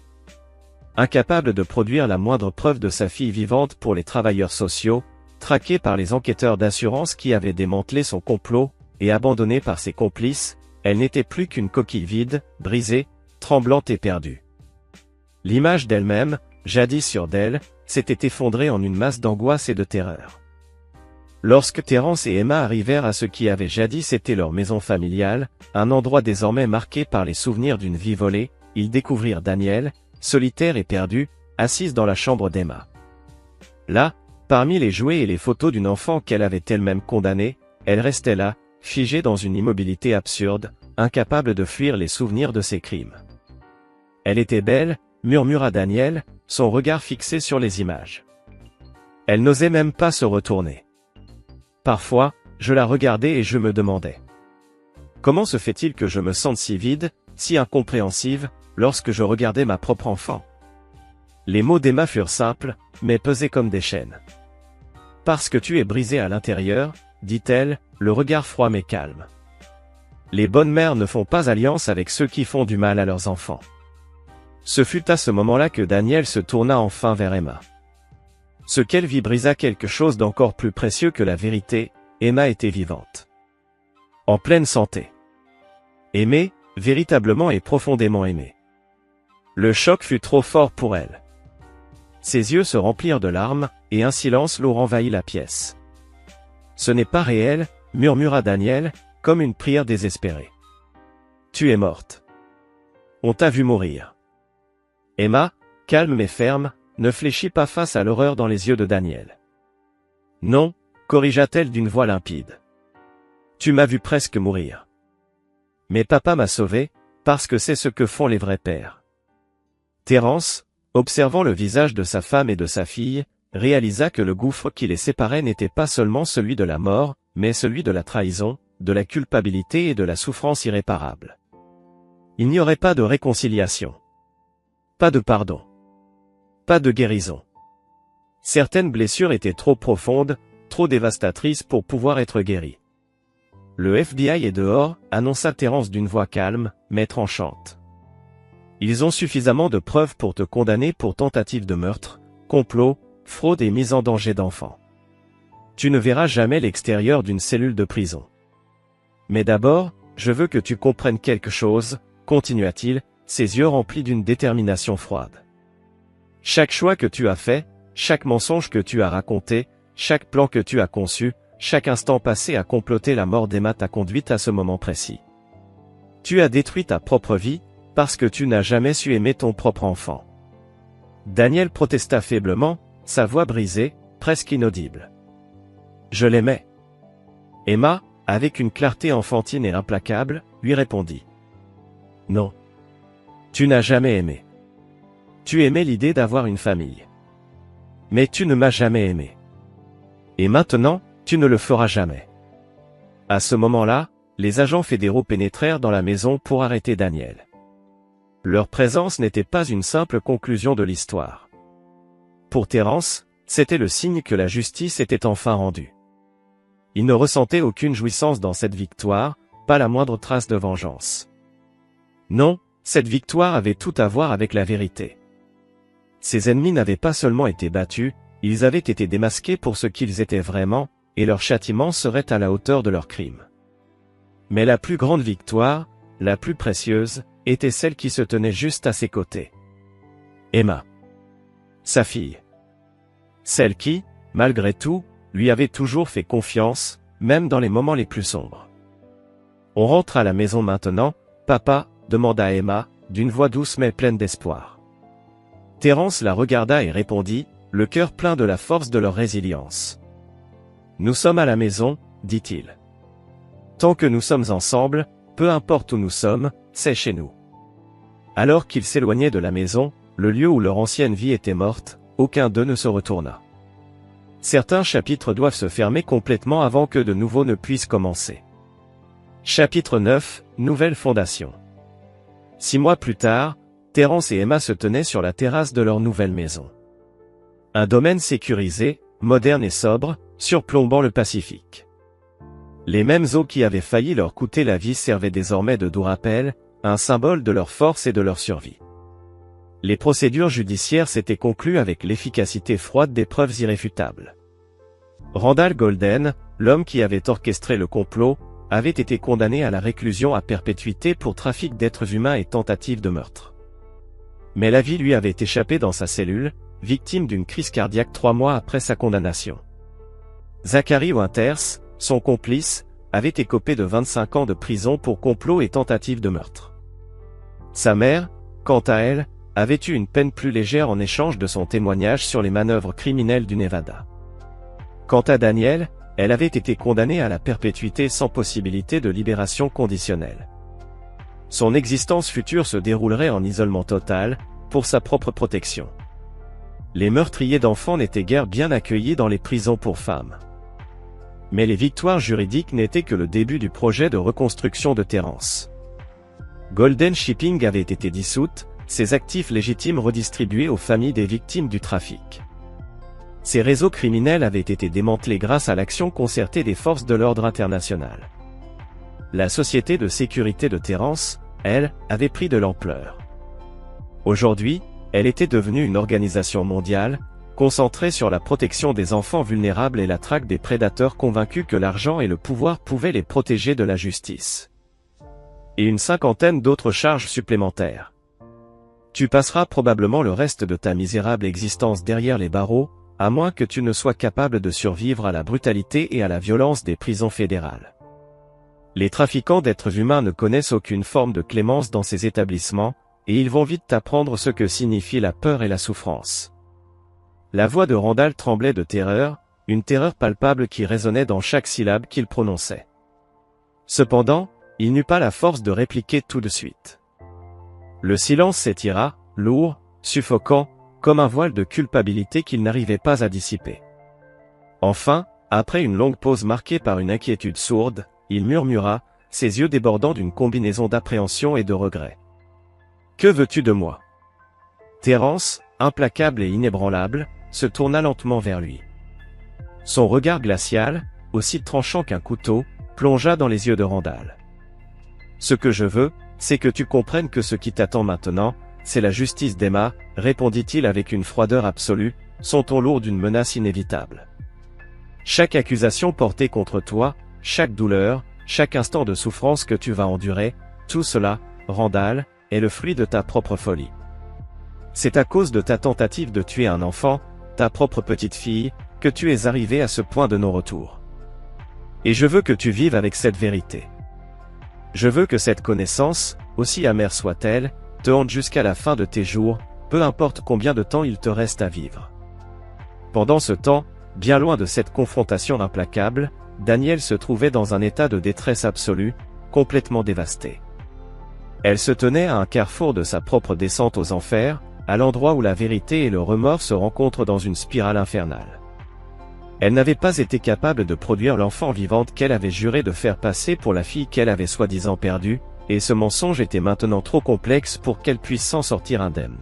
Incapable de produire la moindre preuve de sa fille vivante pour les travailleurs sociaux, traquée par les enquêteurs d'assurance qui avaient démantelé son complot, et abandonnée par ses complices, elle n'était plus qu'une coquille vide, brisée, tremblante et perdue. L'image d'elle-même, jadis sûre d'elle, s'était effondrée en une masse d'angoisse et de terreur. Lorsque Terence et Emma arrivèrent à ce qui avait jadis été leur maison familiale, un endroit désormais marqué par les souvenirs d'une vie volée, ils découvrirent Danielle, solitaire et perdue, assise dans la chambre d'Emma. Là, parmi les jouets et les photos d'une enfant qu'elle avait elle-même condamnée, elle restait là, figée dans une immobilité absurde, incapable de fuir les souvenirs de ses crimes. Elle était belle, murmura Danielle, son regard fixé sur les images. Elle n'osait même pas se retourner. Parfois, je la regardais et je me demandais. Comment se fait-il que je me sente si vide, si incompréhensive, lorsque je regardais ma propre enfant? Les mots d'Emma furent simples, mais pesés comme des chaînes. Parce que tu es brisé à l'intérieur, dit-elle, le regard froid mais calme. Les bonnes mères ne font pas alliance avec ceux qui font du mal à leurs enfants. Ce fut à ce moment-là que Danielle se tourna enfin vers Emma. Ce qu'elle vit brisa quelque chose d'encore plus précieux que la vérité, Emma était vivante. En pleine santé. Aimée, véritablement et profondément aimée. Le choc fut trop fort pour elle. Ses yeux se remplirent de larmes, et un silence lourd envahit la pièce. Ce n'est pas réel, murmura Danielle, comme une prière désespérée. Tu es morte. On t'a vu mourir. Emma, calme mais ferme, ne fléchit pas face à l'horreur dans les yeux de Danielle. Non, corrigea-t-elle d'une voix limpide. Tu m'as vu presque mourir. Mais papa m'a sauvé, parce que c'est ce que font les vrais pères. Terence, observant le visage de sa femme et de sa fille, réalisa que le gouffre qui les séparait n'était pas seulement celui de la mort, mais celui de la trahison, de la culpabilité et de la souffrance irréparable. Il n'y aurait pas de réconciliation. Pas de pardon. Pas de guérison. Certaines blessures étaient trop profondes, trop dévastatrices pour pouvoir être guéries. Le FBI est dehors, annonça Terence d'une voix calme, mais tranchante. Ils ont suffisamment de preuves pour te condamner pour tentative de meurtre, complot, fraude et mise en danger d'enfants. Tu ne verras jamais l'extérieur d'une cellule de prison. Mais d'abord, je veux que tu comprennes quelque chose, continua-t-il, ses yeux remplis d'une détermination froide. Chaque choix que tu as fait, chaque mensonge que tu as raconté, chaque plan que tu as conçu, chaque instant passé à comploter la mort d'Emma t'a conduite à ce moment précis. Tu as détruit ta propre vie, parce que tu n'as jamais su aimer ton propre enfant. Daniel protesta faiblement, sa voix brisée, presque inaudible. Je l'aimais. Emma, avec une clarté enfantine et implacable, lui répondit. Non. Tu n'as jamais aimé. Tu aimais l'idée d'avoir une famille. Mais tu ne m'as jamais aimé. Et maintenant, tu ne le feras jamais. À ce moment-là, les agents fédéraux pénétrèrent dans la maison pour arrêter Daniel. Leur présence n'était pas une simple conclusion de l'histoire. Pour Terence, c'était le signe que la justice était enfin rendue. Il ne ressentait aucune jouissance dans cette victoire, pas la moindre trace de vengeance. Non, cette victoire avait tout à voir avec la vérité. Ses ennemis n'avaient pas seulement été battus, ils avaient été démasqués pour ce qu'ils étaient vraiment, et leur châtiment serait à la hauteur de leurs crimes. Mais la plus grande victoire, la plus précieuse, était celle qui se tenait juste à ses côtés. Emma. Sa fille. Celle qui, malgré tout, lui avait toujours fait confiance, même dans les moments les plus sombres. On rentre à la maison maintenant, papa, demanda Emma, d'une voix douce mais pleine d'espoir. Terence la regarda et répondit, le cœur plein de la force de leur résilience. Nous sommes à la maison, dit-il. Tant que nous sommes ensemble, peu importe où nous sommes, c'est chez nous. Alors qu'ils s'éloignaient de la maison, le lieu où leur ancienne vie était morte, aucun d'eux ne se retourna. Certains chapitres doivent se fermer complètement avant que de nouveaux ne puissent commencer. Chapitre 9, Nouvelle fondation. 6 mois plus tard, Terence et Emma se tenaient sur la terrasse de leur nouvelle maison. Un domaine sécurisé, moderne et sobre, surplombant le Pacifique. Les mêmes eaux qui avaient failli leur coûter la vie servaient désormais de doux rappel, un symbole de leur force et de leur survie. Les procédures judiciaires s'étaient conclues avec l'efficacité froide des preuves irréfutables. Randall Golden, l'homme qui avait orchestré le complot, avait été condamné à la réclusion à perpétuité pour trafic d'êtres humains et tentative de meurtre. Mais la vie lui avait échappé dans sa cellule, victime d'une crise cardiaque 3 mois après sa condamnation. Zachary Winters, son complice, avait écopé de 25 ans de prison pour complot et tentative de meurtre. Sa mère, quant à elle, avait eu une peine plus légère en échange de son témoignage sur les manœuvres criminelles du Nevada. Quant à Daniel, elle avait été condamnée à la perpétuité sans possibilité de libération conditionnelle. Son existence future se déroulerait en isolement total, pour sa propre protection. Les meurtriers d'enfants n'étaient guère bien accueillis dans les prisons pour femmes. Mais les victoires juridiques n'étaient que le début du projet de reconstruction de Terence. Golden Shipping avait été dissoute, ses actifs légitimes redistribués aux familles des victimes du trafic. Ces réseaux criminels avaient été démantelés grâce à l'action concertée des forces de l'ordre international. La société de sécurité de Terence, elle, avait pris de l'ampleur. Aujourd'hui, elle était devenue une organisation mondiale, concentrée sur la protection des enfants vulnérables et la traque des prédateurs convaincus que l'argent et le pouvoir pouvaient les protéger de la justice. Et une 50aine d'autres charges supplémentaires. Tu passeras probablement le reste de ta misérable existence derrière les barreaux, à moins que tu ne sois capable de survivre à la brutalité et à la violence des prisons fédérales. Les trafiquants d'êtres humains ne connaissent aucune forme de clémence dans ces établissements, et ils vont vite t'apprendre ce que signifie la peur et la souffrance. La voix de Randall tremblait de terreur, une terreur palpable qui résonnait dans chaque syllabe qu'il prononçait. Cependant, il n'eut pas la force de répliquer tout de suite. Le silence s'étira, lourd, suffocant, comme un voile de culpabilité qu'il n'arrivait pas à dissiper. Enfin, après une longue pause marquée par une inquiétude sourde, il murmura, ses yeux débordant d'une combinaison d'appréhension et de regret. « Que veux-tu de moi » Terence, implacable et inébranlable, se tourna lentement vers lui. Son regard glacial, aussi tranchant qu'un couteau, plongea dans les yeux de Randall. « Ce que je veux, c'est que tu comprennes que ce qui t'attend maintenant, c'est la justice d'Emma, répondit-il avec une froideur absolue, son ton lourd d'une menace inévitable. Chaque accusation portée contre toi, chaque douleur, chaque instant de souffrance que tu vas endurer, tout cela, Randall, est le fruit de ta propre folie. C'est à cause de ta tentative de tuer un enfant, ta propre petite fille, que tu es arrivé à ce point de non-retour. Et je veux que tu vives avec cette vérité. Je veux que cette connaissance, aussi amère soit-elle, te hante jusqu'à la fin de tes jours, peu importe combien de temps il te reste à vivre. Pendant ce temps, bien loin de cette confrontation implacable, Danielle se trouvait dans un état de détresse absolue, complètement dévastée. Elle se tenait à un carrefour de sa propre descente aux enfers, à l'endroit où la vérité et le remords se rencontrent dans une spirale infernale. Elle n'avait pas été capable de produire l'enfant vivante qu'elle avait juré de faire passer pour la fille qu'elle avait soi-disant perdue, et ce mensonge était maintenant trop complexe pour qu'elle puisse s'en sortir indemne.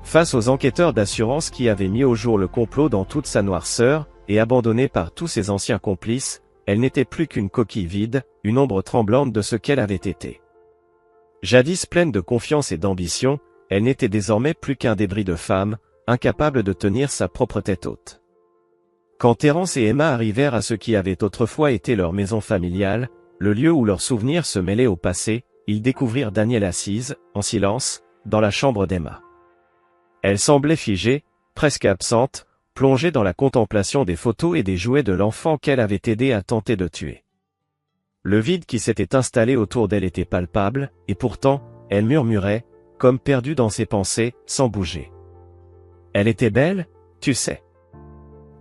Face aux enquêteurs d'assurance qui avaient mis au jour le complot dans toute sa noirceur, et abandonnée par tous ses anciens complices, elle n'était plus qu'une coquille vide, une ombre tremblante de ce qu'elle avait été. Jadis pleine de confiance et d'ambition, elle n'était désormais plus qu'un débris de femme, incapable de tenir sa propre tête haute. Quand Terence et Emma arrivèrent à ce qui avait autrefois été leur maison familiale, le lieu où leurs souvenirs se mêlaient au passé, ils découvrirent Danielle assise, en silence, dans la chambre d'Emma. Elle semblait figée, presque absente, plongée dans la contemplation des photos et des jouets de l'enfant qu'elle avait aidé à tenter de tuer. Le vide qui s'était installé autour d'elle était palpable, et pourtant, elle murmurait, comme perdue dans ses pensées, sans bouger. Elle était belle, tu sais.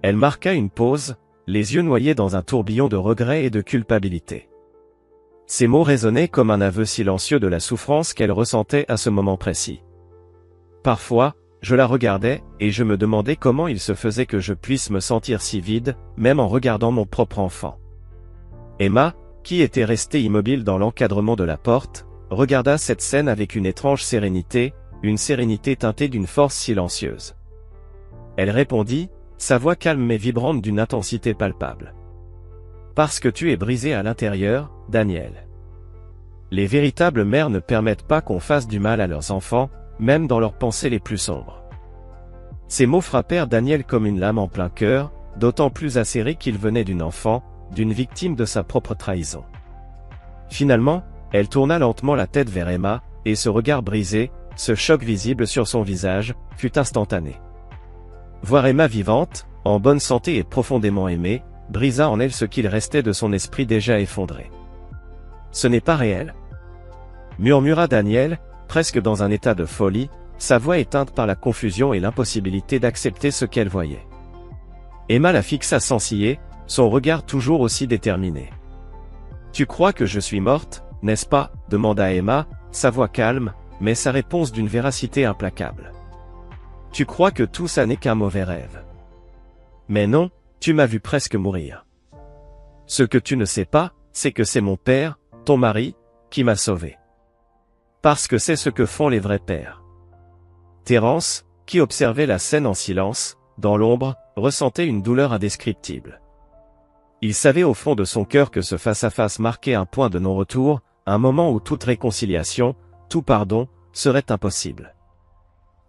Elle marqua une pause, les yeux noyés dans un tourbillon de regret et de culpabilité. Ces mots résonnaient comme un aveu silencieux de la souffrance qu'elle ressentait à ce moment précis. Parfois, je la regardais, et je me demandais comment il se faisait que je puisse me sentir si vide, même en regardant mon propre enfant. Emma, qui était restée immobile dans l'encadrement de la porte, regarda cette scène avec une étrange sérénité, une sérénité teintée d'une force silencieuse. Elle répondit, sa voix calme mais vibrante d'une intensité palpable. Parce que tu es brisé à l'intérieur, Danielle. Les véritables mères ne permettent pas qu'on fasse du mal à leurs enfants, même dans leurs pensées les plus sombres. Ces mots frappèrent Danielle comme une lame en plein cœur, d'autant plus acérée qu'il venait d'une enfant, d'une victime de sa propre trahison. Finalement, elle tourna lentement la tête vers Emma, et ce regard brisé, ce choc visible sur son visage, fut instantané. Voir Emma vivante, en bonne santé et profondément aimée, brisa en elle ce qu'il restait de son esprit déjà effondré. « Ce n'est pas réel » murmura Danielle, presque dans un état de folie, sa voix éteinte par la confusion et l'impossibilité d'accepter ce qu'elle voyait. Emma la fixa sans ciller, son regard toujours aussi déterminé. « Tu crois que je suis morte, n'est-ce pas » demanda Emma, sa voix calme, mais sa réponse d'une véracité implacable. « Tu crois que tout ça n'est qu'un mauvais rêve. Mais non, tu m'as vu presque mourir. Ce que tu ne sais pas, c'est que c'est mon père, ton mari, qui m'a sauvé. Parce que c'est ce que font les vrais pères. » Terence, qui observait la scène en silence, dans l'ombre, ressentait une douleur indescriptible. Il savait au fond de son cœur que ce face-à-face marquait un point de non-retour, un moment où toute réconciliation, tout pardon, serait impossible.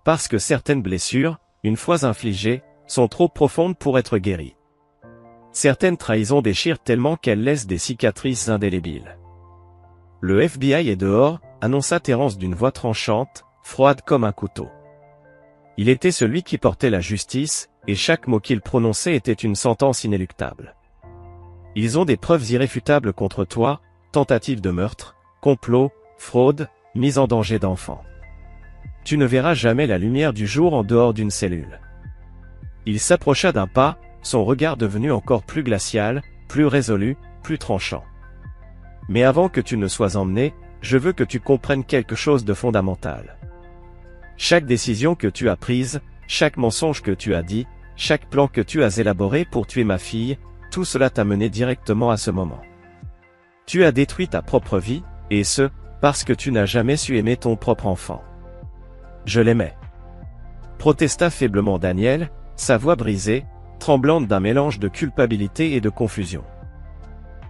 Parce que certaines blessures, une fois infligées, sont trop profondes pour être guéries. Certaines trahisons déchirent tellement qu'elles laissent des cicatrices indélébiles. « Le FBI est dehors », annonça Terence d'une voix tranchante, froide comme un couteau. Il était celui qui portait la justice, et chaque mot qu'il prononçait était une sentence inéluctable. « Ils ont des preuves irréfutables contre toi, tentative de meurtre, complot, fraude, mise en danger d'enfants. Tu ne verras jamais la lumière du jour en dehors d'une cellule. » Il s'approcha d'un pas, son regard devenu encore plus glacial, plus résolu, plus tranchant. « Mais avant que tu ne sois emmené, je veux que tu comprennes quelque chose de fondamental. Chaque décision que tu as prise, chaque mensonge que tu as dit, chaque plan que tu as élaboré pour tuer ma fille, tout cela t'a mené directement à ce moment. Tu as détruit ta propre vie, et ce, parce que tu n'as jamais su aimer ton propre enfant. Je l'aimais. » protesta faiblement Danielle, sa voix brisée, tremblante d'un mélange de culpabilité et de confusion.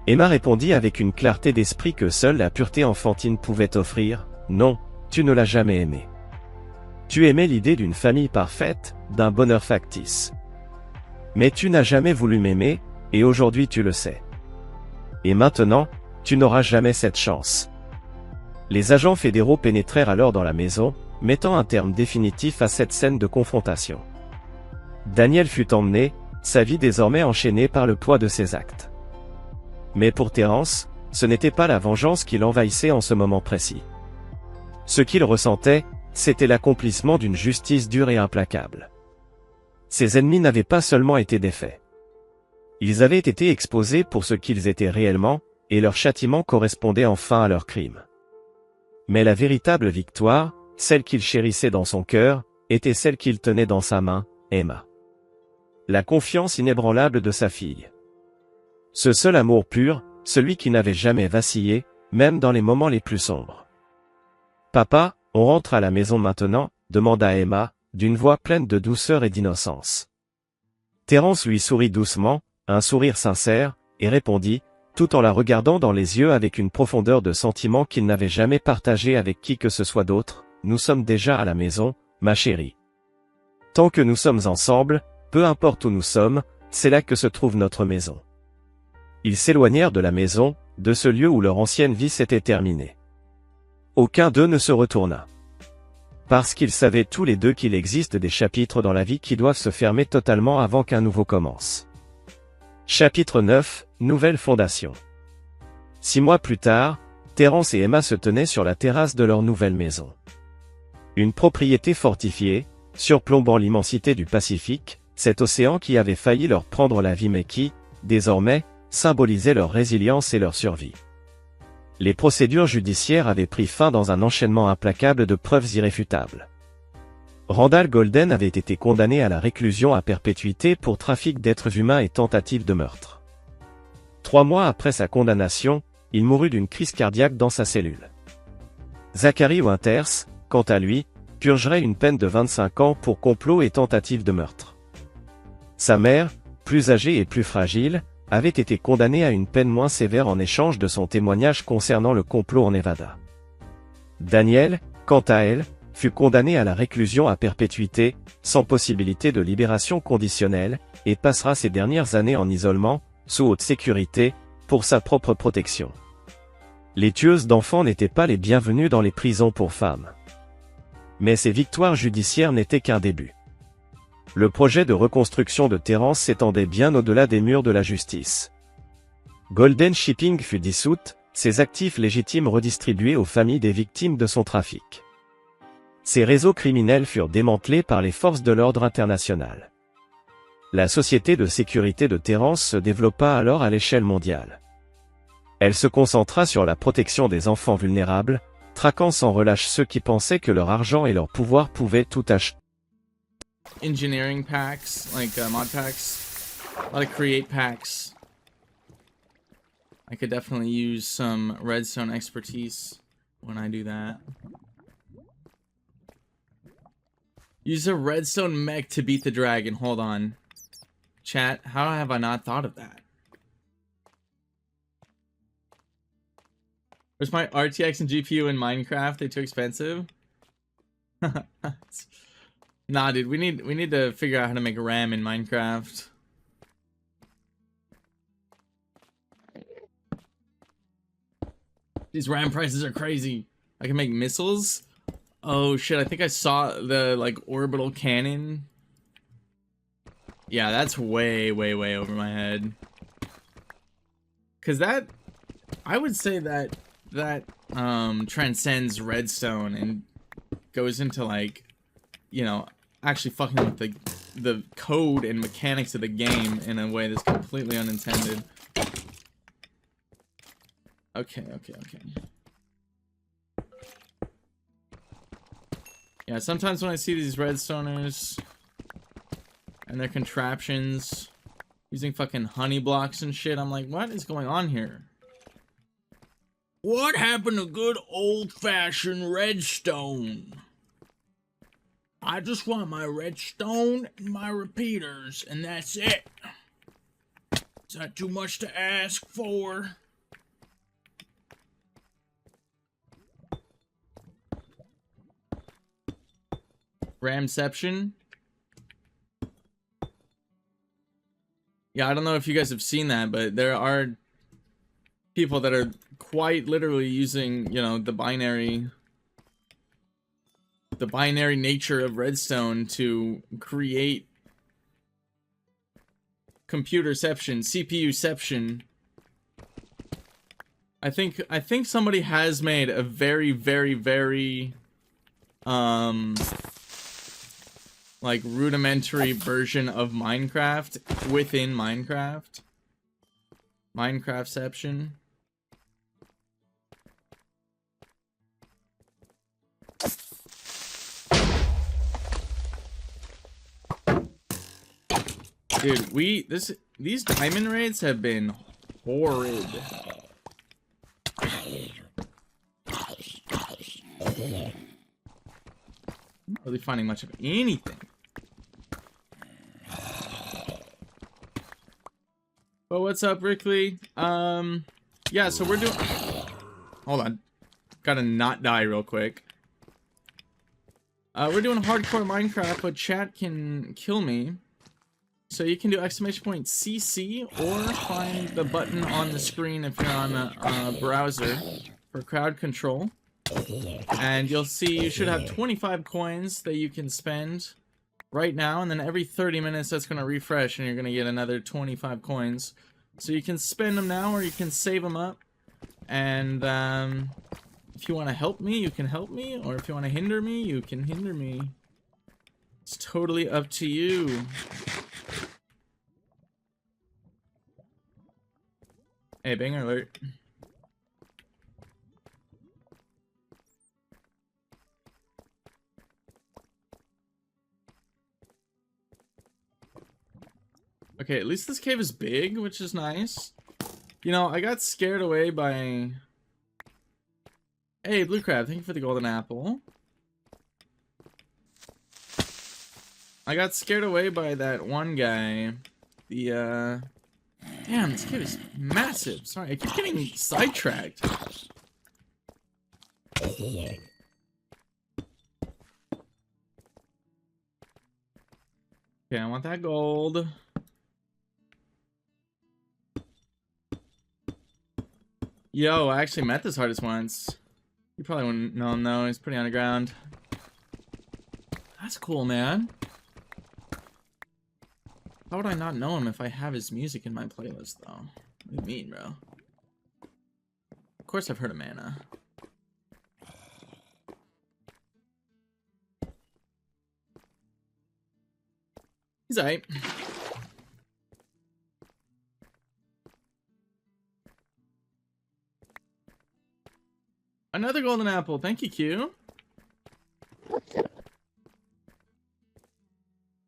Emma répondit avec une clarté d'esprit que seule la pureté enfantine pouvait offrir, « Non, tu ne l'as jamais aimé. Tu aimais l'idée d'une famille parfaite, d'un bonheur factice. Mais tu n'as jamais voulu m'aimer, et aujourd'hui tu le sais. Et maintenant, tu n'auras jamais cette chance. Les agents fédéraux pénétrèrent alors dans la maison, mettant un terme définitif à cette scène de confrontation. Daniel fut emmené, sa vie désormais enchaînée par le poids de ses actes. Mais pour Terence, ce n'était pas la vengeance qui l'envahissait en ce moment précis. Ce qu'il ressentait, c'était l'accomplissement d'une justice dure et implacable. Ses ennemis n'avaient pas seulement été défaits. Ils avaient été exposés pour ce qu'ils étaient réellement, et leur châtiment correspondait enfin à leurs crimes. Mais la véritable victoire, celle qu'il chérissait dans son cœur, était celle qu'il tenait dans sa main, Emma. La confiance inébranlable de sa fille. Ce seul amour pur, celui qui n'avait jamais vacillé, même dans les moments les plus sombres. « Papa, on rentre à la maison maintenant ?» demanda Emma, d'une voix pleine de douceur et d'innocence. Terence lui sourit doucement, un sourire sincère, et répondit, tout en la regardant dans les yeux avec une profondeur de sentiment qu'il n'avait jamais partagée avec qui que ce soit d'autre, « Nous sommes déjà à la maison, ma chérie. Tant que nous sommes ensemble, peu importe où nous sommes, c'est là que se trouve notre maison. » Ils s'éloignèrent de la maison, de ce lieu où leur ancienne vie s'était terminée. Aucun d'eux ne se retourna. Parce qu'ils savaient tous les deux qu'il existe des chapitres dans la vie qui doivent se fermer totalement avant qu'un nouveau commence. Chapitre 9, Nouvelle fondation. 6 mois plus tard, Terence et Emma se tenaient sur la terrasse de leur nouvelle maison. Une propriété fortifiée, surplombant l'immensité du Pacifique, cet océan qui avait failli leur prendre la vie mais qui, désormais, symbolisait leur résilience et leur survie. Les procédures judiciaires avaient pris fin dans un enchaînement implacable de preuves irréfutables. Randall Golden avait été condamné à la réclusion à perpétuité pour trafic d'êtres humains et tentative de meurtre. 3 mois après sa condamnation, il mourut d'une crise cardiaque dans sa cellule. Zachary Winters, quant à lui, purgerait une peine de 25 ans pour complot et tentative de meurtre. Sa mère, plus âgée et plus fragile, avait été condamnée à une peine moins sévère en échange de son témoignage concernant le complot en Nevada. Danielle, quant à elle, fut condamnée à la réclusion à perpétuité, sans possibilité de libération conditionnelle, et passera ses dernières années en isolement, sous haute sécurité, pour sa propre protection. Les tueuses d'enfants n'étaient pas les bienvenues dans les prisons pour femmes. Mais ces victoires judiciaires n'étaient qu'un début. Le projet de reconstruction de Terence s'étendait bien au-delà des murs de la justice. Golden Shipping fut dissoute, ses actifs légitimes redistribués aux familles des victimes de son trafic. Ces réseaux criminels furent démantelés par les forces de l'ordre international. La société de sécurité de Terence se développa alors à l'échelle mondiale. Elle se concentra sur la protection des enfants vulnérables, traquant sans relâche ceux qui pensaient que leur argent et leur pouvoir pouvaient tout acheter. Engineering packs, like mod packs, a lot of create packs. I could definitely use some redstone expertise when I do that. Use a redstone mech to beat the dragon. Hold on. Chat, how have I not thought of that? Where's my RTX and GPU in Minecraft? They're too expensive? Nah, dude, we need to figure out how to make RAM in Minecraft. These RAM prices are crazy. I can make missiles? Oh shit, I think I saw the like orbital cannon. Yeah, that's way over my head. Cause that, I would say that transcends redstone and goes into like, you know, actually fucking with the code and mechanics of the game in a way that's completely unintended. Okay. Yeah, sometimes when I see these redstoners and their contraptions using fucking honey blocks and shit, I'm like, what is going on here? What happened to good old-fashioned redstone? I just want my redstone and my repeaters, and that's it. Is that too much to ask for? Ramception. Yeah, I don't know if you guys have seen that, but there are people that are quite literally using, you know, the binary nature of redstone to create computerception, CPUception. I think somebody has made a very like rudimentary version of Minecraft within Minecraft. Minecraftception. Dude, these diamond raids have been horrid. I'm not really finding much of anything. But what's up, Rickley? Yeah, so we're doing... Hold on. Gotta not die real quick. We're doing hardcore Minecraft, but chat can kill me. So you can do !CC or find the button on the screen if you're on a browser for crowd control. And you'll see you should have 25 coins that you can spend right now, and then every 30 minutes that's going to refresh and you're going to get another 25 coins. So you can spend them now or you can save them up. And if you want to help me, you can help me, or if you want to hinder me, you can hinder me. It's totally up to you. Hey, banger alert. Okay, at least this cave is big, which is nice. You know, I got scared away by... Hey, Blue Crab, thank you for the golden apple. I got scared away by that one guy. The, Damn, this cave is massive. Sorry, I keep getting sidetracked. Okay, I want that gold. Yo, I actually met this artist once. You probably wouldn't know him though, he's pretty underground. That's cool, man. How would I not know him if I have his music in my playlist, though? What do you mean, bro? Of course I've heard of Mana. He's aight. Another golden apple. Thank you, Q.